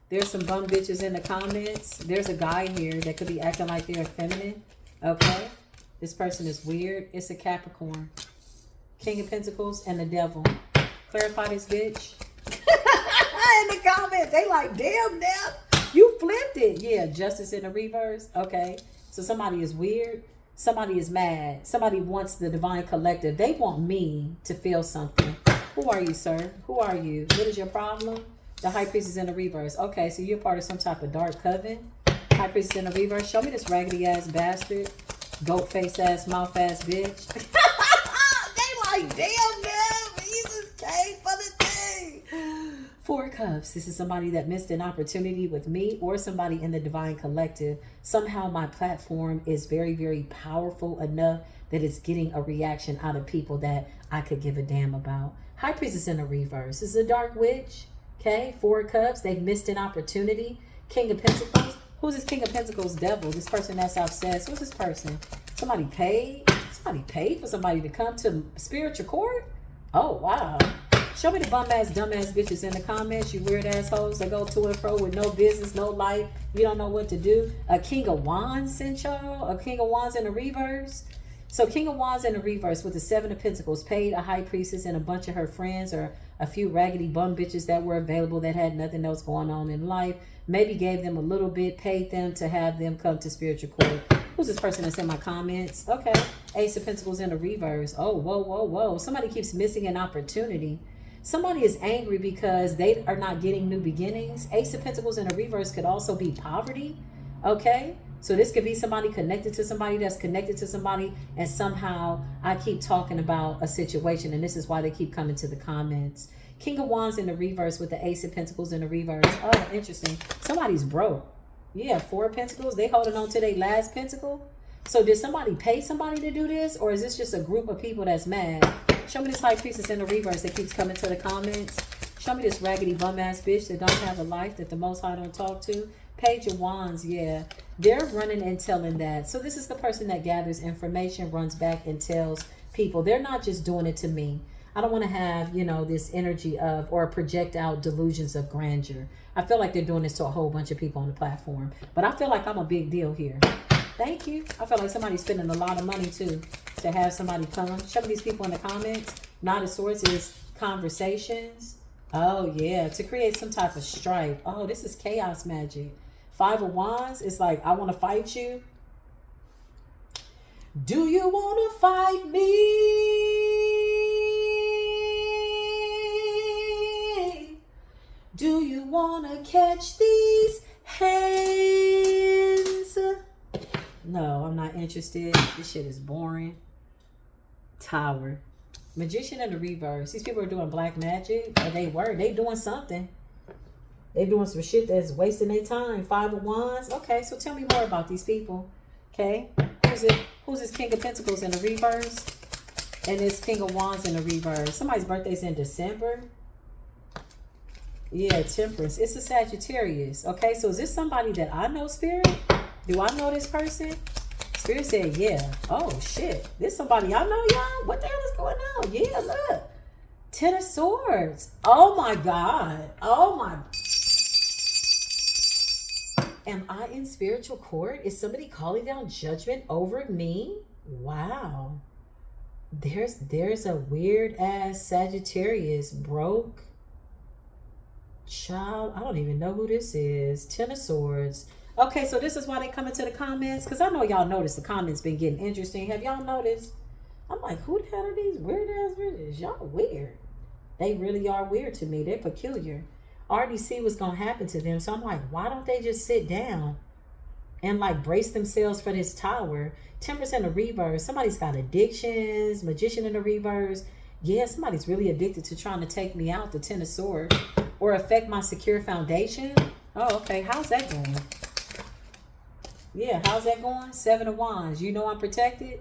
There's some bum bitches in the comments. There's a guy here that could be acting like they're feminine. Okay? This person is weird. It's a Capricorn. King of Pentacles and the Devil. Clarify this bitch. In the comments. They like, damn, you flipped it. it. Yeah, justice in the reverse. Okay. So somebody is weird. Somebody is mad. Somebody wants the divine collective. They want me to feel something. Who are you, sir? Who are you? What is your problem? The high priestess in the reverse. Okay, so you're part of some type of dark coven. High priestess in the reverse. Show me this raggedy ass bastard. Goat face ass, mouth ass bitch. They like, damn, man. Jesus came for the thing. Four Cups. This is somebody that missed an opportunity with me or somebody in the divine collective. Somehow my platform is very, very powerful enough that it's getting a reaction out of people that I could give a damn about. High priestess in the reverse. This is a dark witch. Okay. Four Cups. They've missed an opportunity. King of Pentacles. Who's this King of Pentacles devil? This person that's obsessed. Who's this person? Somebody paid? Somebody paid for somebody to come to spiritual court? Oh, wow. Show me the bum ass, dumb ass bitches in the comments. You weird assholes that go to and fro with no business, no life. You don't know what to do. A King of Wands sent y'all. A King of Wands in the reverse. So King of Wands in the reverse with the Seven of Pentacles paid a high priestess and a bunch of her friends or a few raggedy bum bitches that were available that had nothing else going on in life. Maybe gave them a little bit, paid them to have them come to spiritual court. Who's this person that's in my comments? Okay. Ace of Pentacles in the reverse. Oh, whoa, whoa, whoa. Somebody keeps missing an opportunity. Somebody is angry because they are not getting new beginnings. Ace of Pentacles in the reverse could also be poverty. Okay. So this could be somebody connected to somebody that's connected to somebody. And somehow I keep talking about a situation. And this is why they keep coming to the comments. King of Wands in the reverse with the Ace of Pentacles in the reverse. Oh, interesting. Somebody's broke. Yeah, Four of Pentacles. They holding on to their last pentacle. So did somebody pay somebody to do this? Or is this just a group of people that's mad? Show me this high priestess in the reverse that keeps coming to the comments. Show me this raggedy bum ass bitch that don't have a life, that the Most High don't talk to. Page of Wands, yeah. They're running and telling that. So this is the person that gathers information, runs back and tells people. They're not just doing it to me. I don't want to have, you know, this energy of or project out delusions of grandeur. I feel like they're doing this to a whole bunch of people on the platform. But I feel like I'm a big deal here. Thank you. I feel like somebody's spending a lot of money too to have somebody come. Show me these people in the comments. Knight of Swords is conversations. Oh yeah, to create some type of strife. Oh, this is chaos magic. Five of Wands is like, I want to fight you. Do you want to fight me? Do you want to catch these hands? No, I'm not interested. This shit is boring. Tower. Magician in the reverse. These people are doing black magic. Or they doing something. They doing some shit that's wasting their time. Five of Wands. Okay, so tell me more about these people. Okay. Who's this King of Pentacles in the reverse? And this King of Wands in the reverse. Somebody's birthday's in December. Yeah, Temperance. It's a Sagittarius. Okay, so is this somebody that I know, Spirit? Do I know this person? Spirit said, yeah. Oh, shit. This somebody I know, y'all? What the hell is going on? Yeah, look. Ten of Swords. Oh, my God. Oh, my. Am I in spiritual court? Is somebody calling down judgment over me? Wow. There's a weird ass Sagittarius broke. Child, I don't even know who this is. Ten of Swords. Okay, so this is why they come into the comments. Because I know y'all noticed the comments been getting interesting. Have y'all noticed? I'm like, who the hell are these weird ass bitches? Y'all weird. They really are weird to me. They're peculiar. I already see what's going to happen to them. So I'm like, why don't they just sit down and like brace themselves for this tower? 10% in the reverse. Somebody's got addictions. Magician in the reverse. Yeah, somebody's really addicted to trying to take me out, the Ten of Swords. Or affect my secure foundation. Oh, okay. How's that going? Yeah, how's that going? Seven of Wands. You know I'm protected?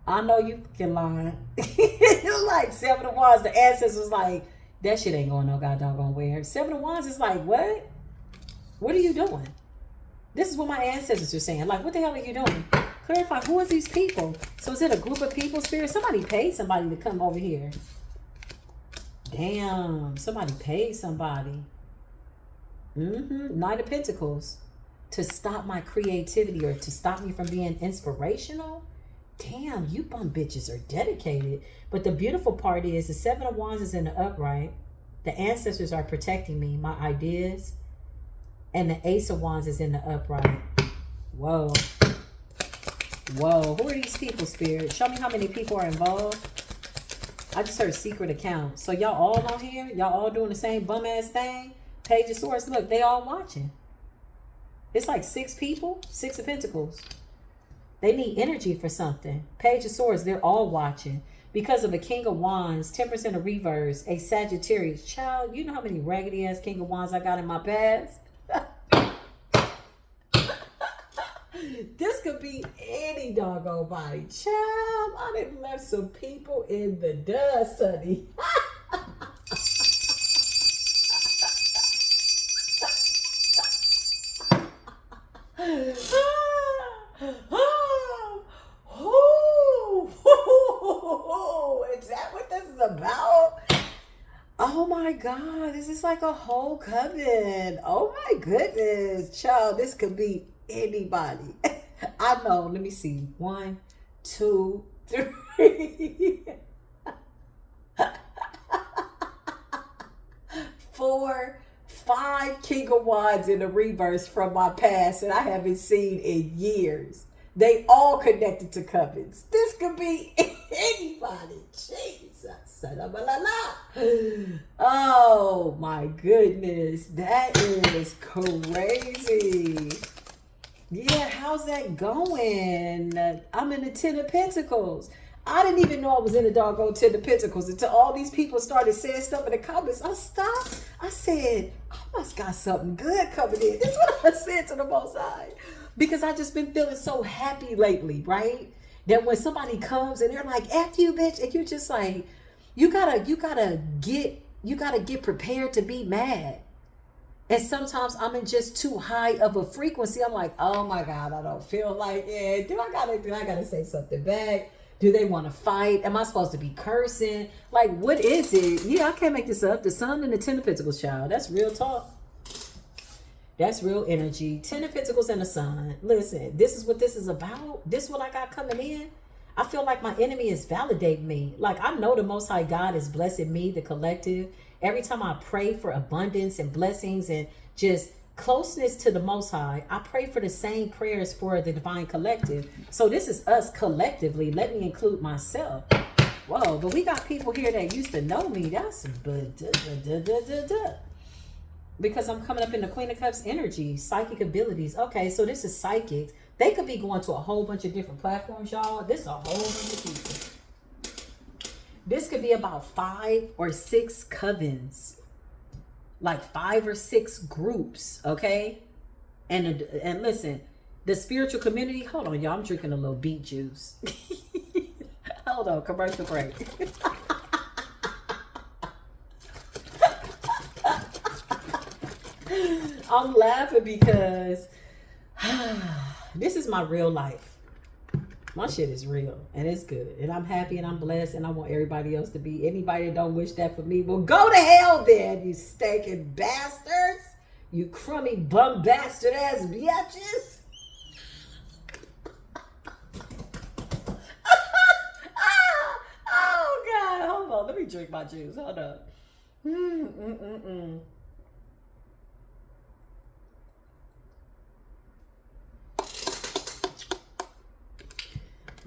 I know you can lie. Like Seven of Wands, the ancestors like, that shit ain't going no goddamn where. Seven of Wands is like, what? What are you doing? This is what my ancestors are saying. Like, what the hell are you doing? Clarify, who are these people? So is it a group of people, Spirit? Somebody paid somebody to come over here. Damn, somebody paid somebody. Knight of Pentacles. To stop my creativity or to stop me from being inspirational. Damn, you bum bitches are dedicated. But the beautiful part is the Seven of Wands is in the upright. The ancestors are protecting me, my ideas. And the Ace of Wands is in the upright. Whoa. Whoa. Who are these people, Spirit? Show me how many people are involved. I just heard secret account. So y'all all on here? Y'all all doing the same bum-ass thing? Page of Swords. Look, they all watching. It's like 6 people. 6 of Pentacles. They need energy for something. Page of Swords, they're all watching. Because of a King of Wands, 10% of reverse, a Sagittarius. Child, you know how many raggedy ass King of Wands I got in my past? This could be any doggone body. Child, I done left some people in the dust, honey. Is that what this is about? Oh my God, this is like a whole coven. Oh my goodness, child, this could be anybody. I know. Let me see. 1, 2, 3, 4, 5 King of Wands in the reverse from my past that I haven't seen in years. They all connected to covens. This could be anybody. Jesus. Oh my goodness. That is crazy. Yeah, how's that going? I'm in the 10 of Pentacles. I didn't even know I was in the doggone 10 of Pentacles until all these people started saying stuff in the comments. I stopped. I said, I must got something good coming in. That's what I said to the Most High. Because I just been feeling so happy lately, right? That when somebody comes and they're like, F you, bitch, and you're just like, you gotta get prepared to be mad. And sometimes I'm in just too high of a frequency. I'm like, oh my God, I don't feel like it. Do I gotta say something back? Do they want to fight? Am I supposed to be cursing? Like, what is it? Yeah, I can't make this up. The Sun and the 10 of Pentacles, child. That's real talk. That's real energy. 10 of Pentacles and the Sun. Listen, this is what this is about. This is what I got coming in. I feel like my enemy is validating me. Like, I know the Most High God is blessing me, the collective. Every time I pray for abundance and blessings and just closeness to the Most High, I pray for the same prayers for the divine collective. So this is us collectively. Let me include myself. Whoa, but we got people here that used to know me. That's because I'm coming up in the Queen of Cups energy, psychic abilities. Okay, so this is psychics. They could be going to a whole bunch of different platforms, y'all. This is a whole bunch of people. This could be about 5 or 6 covens. Like 5 or 6 groups, okay? And listen, the spiritual community, hold on, y'all. I'm drinking a little beet juice. Hold on, commercial break. I'm laughing because this is my real life. My shit is real and it's good. And I'm happy and I'm blessed and I want everybody else to be. Anybody that don't wish that for me, well, go to hell then, you stinking bastards. You crummy bum bastard ass bitches. Oh God, hold on. Let me drink my juice. Hold on.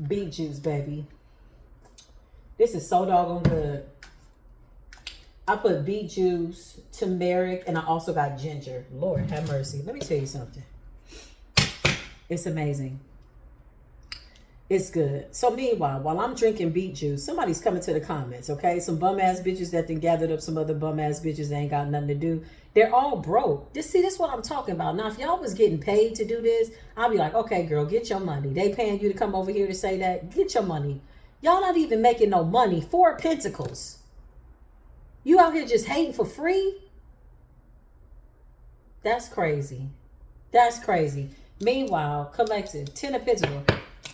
Beet juice, baby. This is so doggone good. I put beet juice, turmeric, and I also got ginger. Lord have mercy. Let me tell you something. It's amazing. It's good. So meanwhile, while I'm drinking beet juice, somebody's coming to the comments, okay? Some bum-ass bitches that then gathered up some other bum-ass bitches that ain't got nothing to do. They're all broke. This is what I'm talking about. Now, if y'all was getting paid to do this, I'll be like, okay, girl, get your money. They paying you to come over here to say that. Get your money. Y'all not even making no money. 4 Pentacles. You out here just hating for free? That's crazy. That's crazy. Meanwhile, collective, 10 of Pentacles.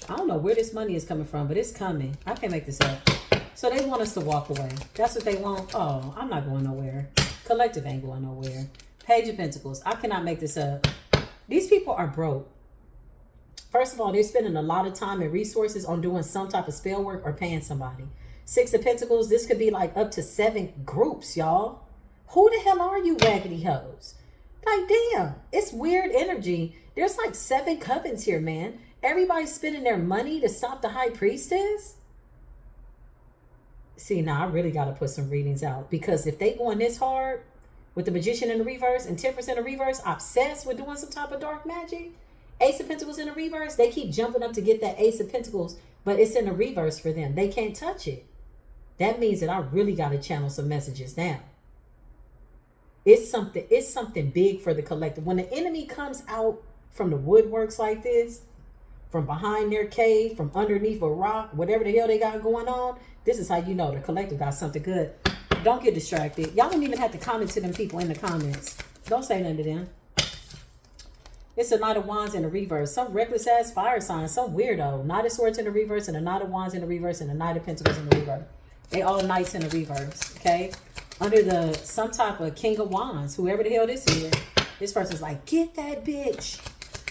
I don't know where this money is coming from, but it's coming. I can't make this up. So they want us to walk away. That's what they want. Oh, I'm not going nowhere. Collective ain't going nowhere. Page of Pentacles. I cannot make this up. These people are broke. First of all, they're spending a lot of time and resources on doing some type of spell work or paying somebody. 6 of Pentacles. This could be like up to 7 groups, y'all. Who the hell are you, raggedy hoes? Like, damn, it's weird energy. There's like 7 covens here, man. Everybody's spending their money to stop the high priestess. See, now I really got to put some readings out, because if they going this hard with the magician in the reverse and 10% in reverse, obsessed with doing some type of dark magic, Ace of Pentacles in the reverse, they keep jumping up to get that Ace of Pentacles, but it's in the reverse for them. They can't touch it. That means that I really got to channel some messages now. It's something big for the collective. When the enemy comes out from the woodworks like this, from behind their cave, from underneath a rock, whatever the hell they got going on, this is how you know the collective got something good. Don't get distracted. Y'all don't even have to comment to them people in the comments. Don't say nothing to them. It's a Knight of Wands in the reverse. Some reckless ass fire sign. Some weirdo. Knight of Swords in the reverse and a Knight of Wands in the reverse and a Knight of Pentacles in the reverse. They all Knights in the reverse. Okay? Under the some type of King of Wands. Whoever the hell this is. This person's like, get that bitch.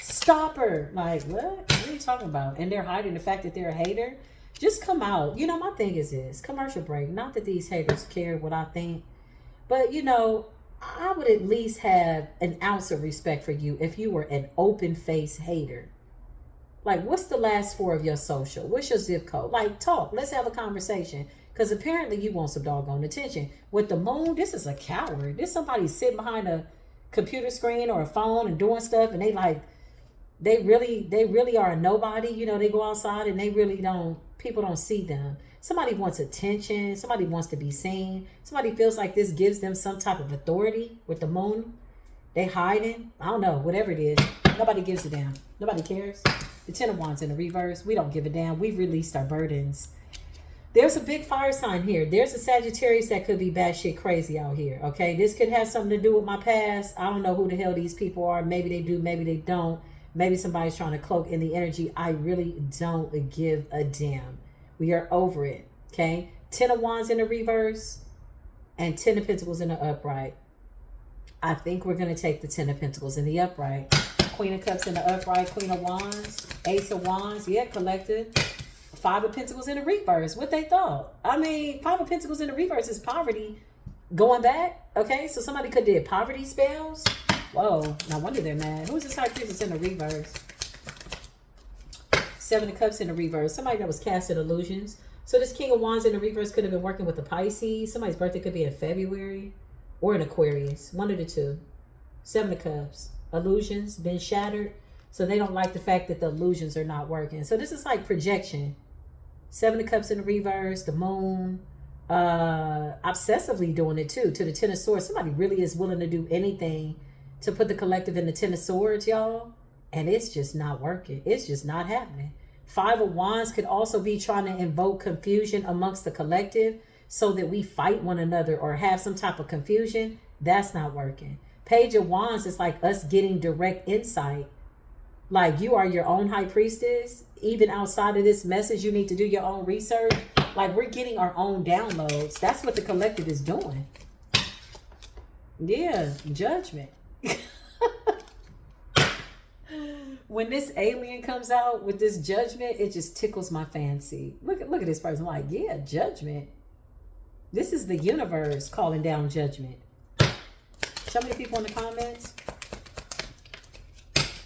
Stop her. Like, what? What are you talking about? And they're hiding the fact that they're a hater. Just come out. You know, my thing is this. Commercial break. Not that these haters care what I think. But, you know, I would at least have an ounce of respect for you if you were an open-faced hater. Like, what's the last 4 of your social? What's your zip code? Like, talk. Let's have a conversation. Because apparently you want some doggone attention. With the moon, this is a coward. This somebody sitting behind a computer screen or a phone and doing stuff, and they really are a nobody. You know, they go outside and they really don't, people don't see them. Somebody wants attention. Somebody wants to be seen. Somebody feels like this gives them some type of authority with the moon. They hiding. I don't know, whatever it is. Nobody gives a damn. Nobody cares. The 10 of Wands in the reverse. We don't give a damn. We've released our burdens. There's a big fire sign here. There's a Sagittarius that could be batshit crazy out here. Okay, this could have something to do with my past. I don't know who the hell these people are. Maybe they do, maybe they don't. Maybe somebody's trying to cloak in the energy. I really don't give a damn. We are over it. Okay, 10 of Wands in the reverse and 10 of Pentacles in the upright. I think we're going to take the 10 of Pentacles in the upright. Queen of Cups in the upright. Queen of Wands. Ace of Wands. Yeah, collective. 5 of Pentacles in the reverse. What they thought? I mean, 5 of Pentacles in the reverse is poverty going back. Okay, so somebody could do poverty spells. Whoa, no wonder they're mad. Who's this high priestess in the reverse? 7 of Cups in the reverse. Somebody that was casting illusions. So this King of Wands in the reverse could have been working with the Pisces. Somebody's birthday could be in February or an Aquarius. One of the two. 7 of Cups. Illusions been shattered. So they don't like the fact that the illusions are not working. So this is like projection. 7 of Cups in the reverse. The moon. Obsessively doing it too. To the 10 of Swords. Somebody really is willing to do anything to put the collective in the 10 of Swords, y'all. And it's just not working. It's just not happening. 5 of Wands could also be trying to invoke confusion amongst the collective so that we fight one another or have some type of confusion. That's not working. Page of Wands is like us getting direct insight. Like you are your own high priestess. Even outside of this message, you need to do your own research. Like we're getting our own downloads. That's what the collective is doing. Yeah, judgment. When this alien comes out with this judgment, it just tickles my fancy. Look at this person. I'm like, yeah, judgment. This is the universe calling down judgment. Show me the people in the comments.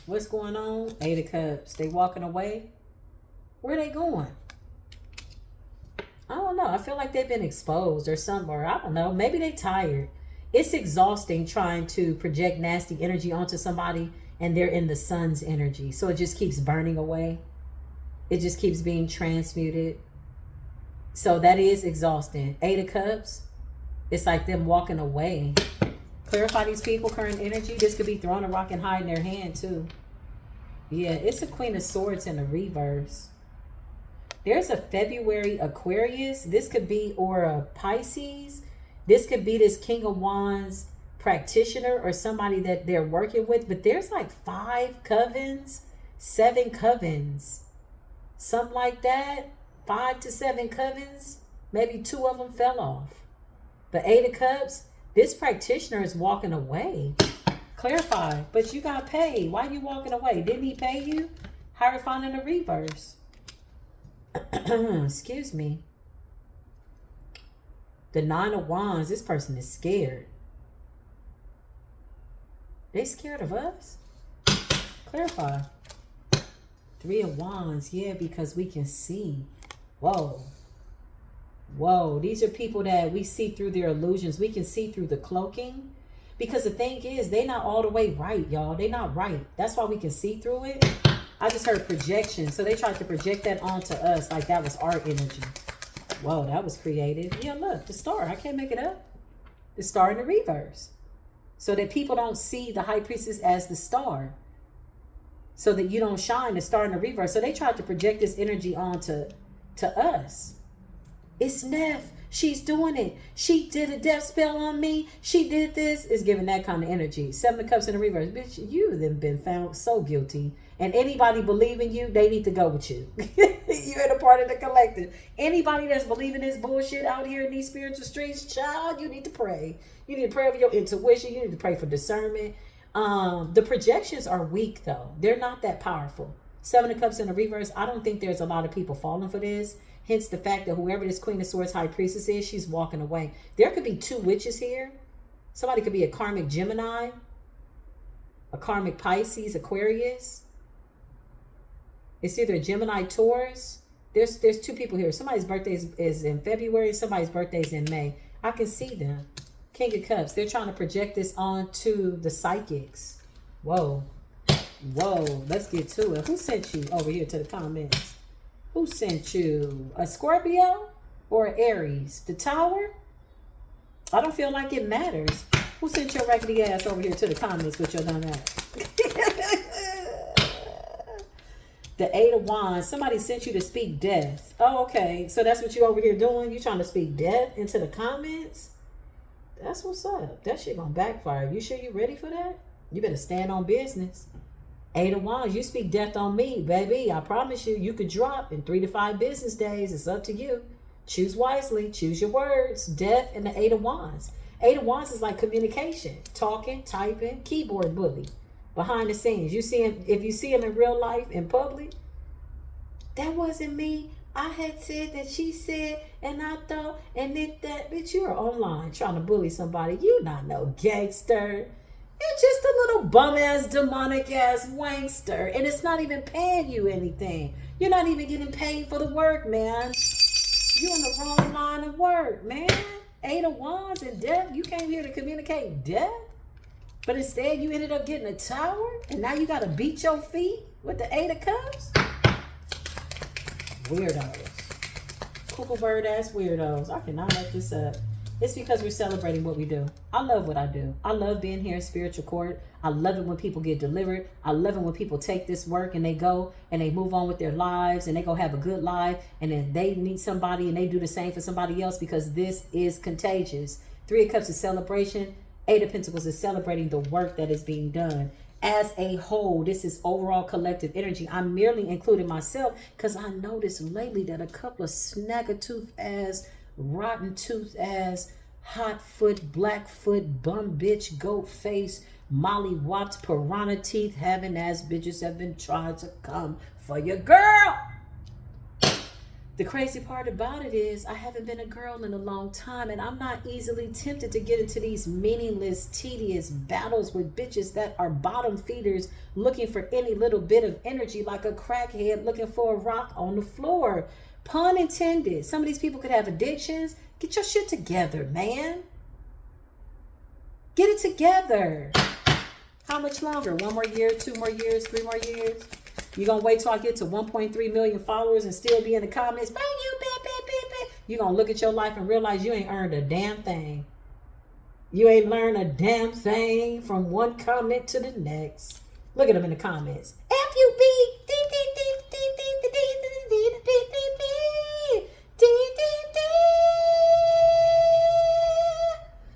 What's going on? 8 of Cups. They walking away. Where are they going? I don't know. I feel like they've been exposed or something. Or I don't know. Maybe they tired. It's exhausting trying to project nasty energy onto somebody and they're in the sun's energy. So it just keeps burning away. It just keeps being transmuted. So that is exhausting. 8 of Cups. It's like them walking away. Clarify these people, current energy. This could be throwing a rock and hiding their hand too. Yeah, it's a Queen of Swords in the reverse. There's a February Aquarius. This could be, or a Pisces. This could be this King of Wands practitioner or somebody that they're working with. But there's like 5 covens, 7 covens. Something like that. 5 to 7 covens. Maybe 2 of them fell off. But 8 of Cups, this practitioner is walking away. Clarify. But you got paid. Why are you walking away? Didn't he pay you? Hierophant in the reverse. Excuse me. The 9 of Wands. This person is scared. They scared of us? Clarify. 3 of Wands. Yeah, because we can see. Whoa. Whoa. These are people that we see through their illusions. We can see through the cloaking. Because the thing is, they not all the way right, y'all. They not right. That's why we can see through it. I just heard projection. So they tried to project that onto us like that was our energy. Whoa, that was creative. Yeah, look, the star. I can't make it up. The star in the reverse. So that people don't see the high priestess as the star. So that you don't shine, the star in the reverse. So they tried to project this energy onto us. It's Neff. She's doing it. She did a death spell on me. She did this. It's giving that kind of energy. 7 of Cups in the reverse. Bitch, you have been found so guilty. And anybody believing you, they need to go with you. You're a part of the collective. Anybody that's believing this bullshit out here in these spiritual streets, child, you need to pray. You need to pray for your intuition. You need to pray for discernment. The projections are weak, though. They're not that powerful. 7 of Cups in the reverse. I don't think there's a lot of people falling for this. Hence the fact that whoever this Queen of Swords High Priestess is, she's walking away. There could be 2 witches here. Somebody could be a karmic Gemini, a karmic Pisces, Aquarius. It's either a Gemini, Taurus. There's 2 people here. Somebody's birthday is in February. Somebody's birthday is in May. I can see them. King of Cups. They're trying to project this onto the psychics. Whoa. Whoa. Let's get to it. Who sent you over here to the comments? Who sent you? A Scorpio or an Aries? The Tower? I don't feel like it matters. Who sent your raggedy ass over here to the comments with your dumb ass? The 8 of Wands. Somebody sent you to speak death. Oh, okay. So that's what you over here doing? You trying to speak death into the comments? That's what's up. That shit gonna backfire. You sure you ready for that? You better stand on business. 8 of Wands, you speak death on me, baby. I promise you, you could drop in 3 to 5 business days. It's up to you. Choose wisely. Choose your words. Death and the 8 of Wands. 8 of Wands is like communication. Talking, typing, keyboard bully. Behind the scenes. You see him, if you see him in real life, in public, that wasn't me. I had said that she said, and I thought, and it that. Bitch, you are online trying to bully somebody. You not no gangster. You're just a little bum-ass, demonic-ass wankster. And it's not even paying you anything. You're not even getting paid for the work, man. You're on the wrong line of work, man. 8 of Wands and death. You came here to communicate death. But instead, you ended up getting a tower. And now you got to beat your feet with the 8 of Cups. Weirdos. Cuckoo bird-ass weirdos. I cannot make this up. It's because we're celebrating what we do. I love what I do. I love being here in spiritual court. I love it when people get delivered. I love it when people take this work and they go and they move on with their lives and they go have a good life. And then they meet somebody and they do the same for somebody else because this is contagious. 3 of Cups is celebration. 8 of Pentacles is celebrating the work that is being done. As a whole, this is overall collective energy. I'm merely including myself because I noticed lately that a couple of snag-a-tooth ass, rotten tooth ass, hot foot, black foot, bum bitch, goat face, molly wopped, piranha teeth having ass bitches have been trying to come for your girl. The crazy part about it is I haven't been a girl in a long time and I'm not easily tempted to get into these meaningless, tedious battles with bitches that are bottom feeders looking for any little bit of energy like a crackhead looking for a rock on the floor. Pun intended. Some of these people could have addictions. Get your shit together, man. Get it together. How much longer? 1 more year, 2 more years, 3 more years? You gonna wait till I get to 1.3 million followers and still be in the comments? You gonna look at your life and realize you ain't earned a damn thing. You ain't learned a damn thing from one comment to the next. Look at them in the comments. FUB.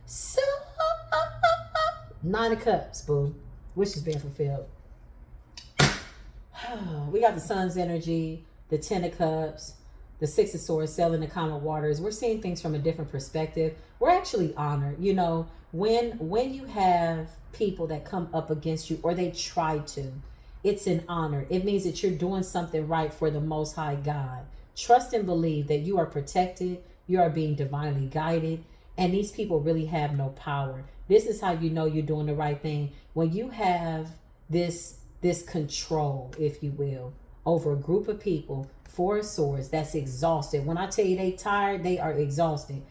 So 9 of Cups, boo. Wish is being fulfilled. We got the Sun's energy, the 10 of Cups, the 6 of Swords, sailing the calm waters. We're seeing things from a different perspective. We're actually honored. You know, when you have people that come up against you or they try to, it's an honor. It means that you're doing something right for the Most High God. Trust and believe that you are protected, you are being divinely guided, and these people really have no power. This is how you know you're doing the right thing. When you have this control, if you will, over a group of people, Four of Swords, that's exhausted. When I tell you they tired, they are exhausted.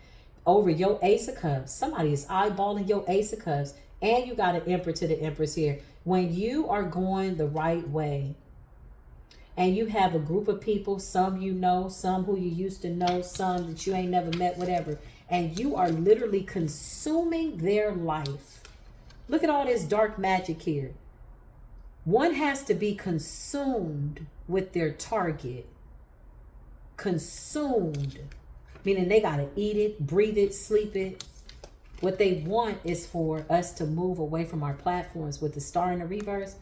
Over your Ace of Cups, somebody is eyeballing your Ace of Cups, and you got an Emperor to the Empress here. When you are going the right way, and you have a group of people, some you know, some who you used to know, some that you ain't never met, whatever, and you are literally consuming their life. Look at all this dark magic here. One has to be consumed with their target. Consumed, meaning they got to eat it, breathe it, sleep it. What they want is for us to move away from our platforms. With the Star in the reverse,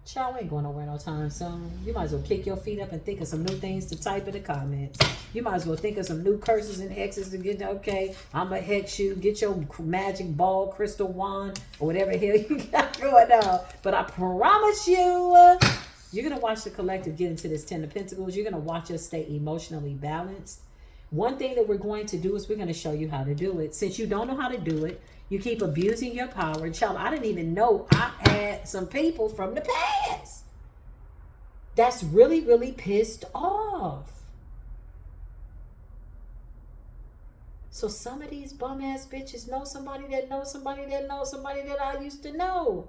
child, ain't going nowhere no time soon. You might as well kick your feet up and think of some new things to type in the comments. You might as well think of some new curses and hexes to get, okay, I'm going to hex you. Get your magic ball, crystal wand, or whatever the hell you got going on. But I promise you, you're going to watch the collective get into this Ten of Pentacles. You're going to watch us stay emotionally balanced. One thing that we're going to do is we're going to show you how to do it. Since you don't know how to do it, you keep abusing your power. Child, I didn't even know I had some people from the past that's really, really pissed off. So some of these bum ass bitches know somebody that knows somebody that knows somebody that I used to know.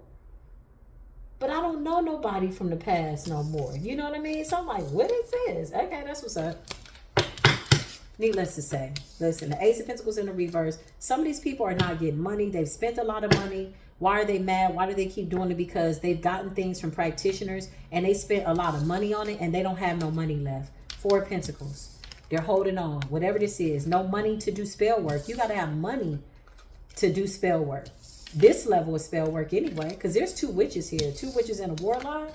But I don't know nobody from the past no more. You know what I mean? So I'm like, what is this? Okay, that's what's up. Needless to say, listen, the Ace of Pentacles in the reverse. Some of these people are not getting money. They've spent a lot of money. Why are they mad? Why do they keep doing it? Because they've gotten things from practitioners and they spent a lot of money on it and they don't have no money left. Four of Pentacles. They're holding on. Whatever this is. No money to do spell work. You got to have money to do spell work. This level of spell work anyway. Because there's two witches here. Two witches and a warlock.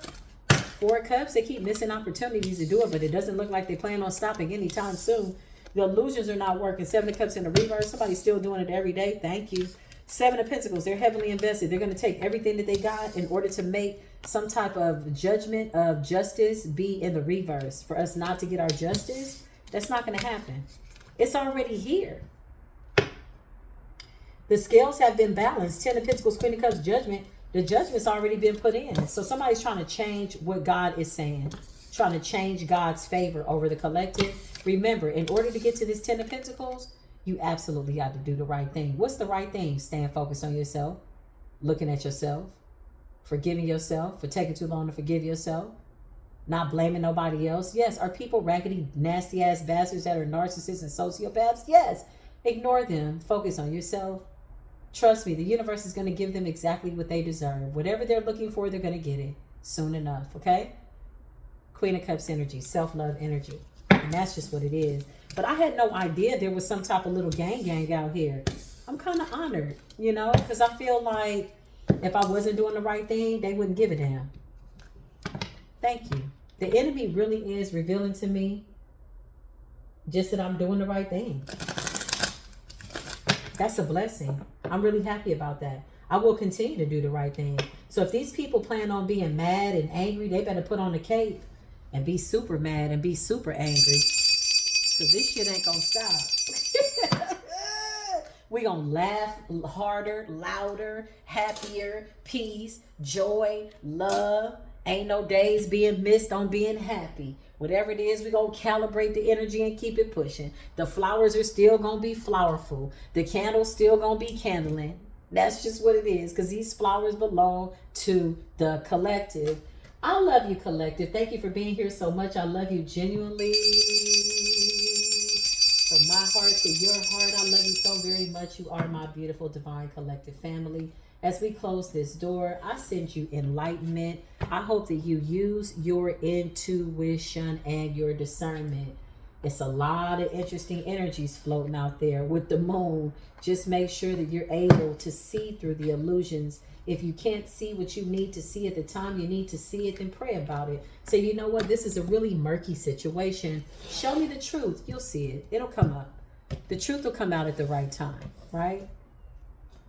Four of Cups. They keep missing opportunities to do it. But it doesn't look like they plan on stopping anytime soon. The illusions are not working. Seven of Cups in the reverse. Somebody's still doing it every day. Thank you. Seven of Pentacles. They're heavily invested. They're going to take everything that they got in order to make some type of judgment of justice be in the reverse. For us not to get our justice, that's not going to happen. It's already here. The scales have been balanced. Ten of Pentacles, Queen of Cups, Judgment. The judgment's already been put in. So somebody's trying to change what God is saying. Trying to change God's favor over the collective. Remember, in order to get to this Ten of Pentacles, you absolutely got to do the right thing. What's the right thing? Staying focused on yourself. Looking at yourself. Forgiving yourself for taking too long to forgive yourself. Not blaming nobody else. Yes. Are people raggedy, nasty ass bastards that are narcissists and sociopaths? Yes. Ignore them. Focus on yourself. Trust me, the universe is going to give them exactly what they deserve. Whatever they're looking for, they're going to get it soon enough. Okay? Queen of Cups energy. Self-love energy. And that's just what it is. But I had no idea there was some type of little gang out here. I'm kind of honored, you know, because I feel like if I wasn't doing the right thing, they wouldn't give a damn. Thank you. The enemy really is revealing to me just that I'm doing the right thing. That's a blessing. I'm really happy about that. I will continue to do the right thing. So if these people plan on being mad and angry, they better put on the cape and be super mad and be super angry. Because this shit ain't going to stop. We going to laugh harder, louder, happier, peace, joy, love. Ain't no days being missed on being happy. Whatever it is, we going to calibrate the energy and keep it pushing. The flowers are still going to be flowerful. The candles still going to be candling. That's just what it is. Because these flowers belong to the collective. I love you, collective. Thank you for being here so much. I love you genuinely. From my heart to your heart, I love you so very much. You are my beautiful divine collective family. As we close this door, I send you enlightenment. I hope that you use your intuition and your discernment. It's a lot of interesting energies floating out there with the moon. Just make sure that you're able to see through the illusions. If you can't see what you need to see at the time you need to see it, then pray about it. Say, you know what? This is a really murky situation. Show me the truth. You'll see it. It'll come up. The truth will come out at the right time, right?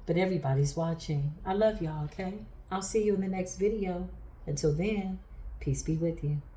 But everybody's watching. I love y'all, okay? I'll see you in the next video. Until then, peace be with you.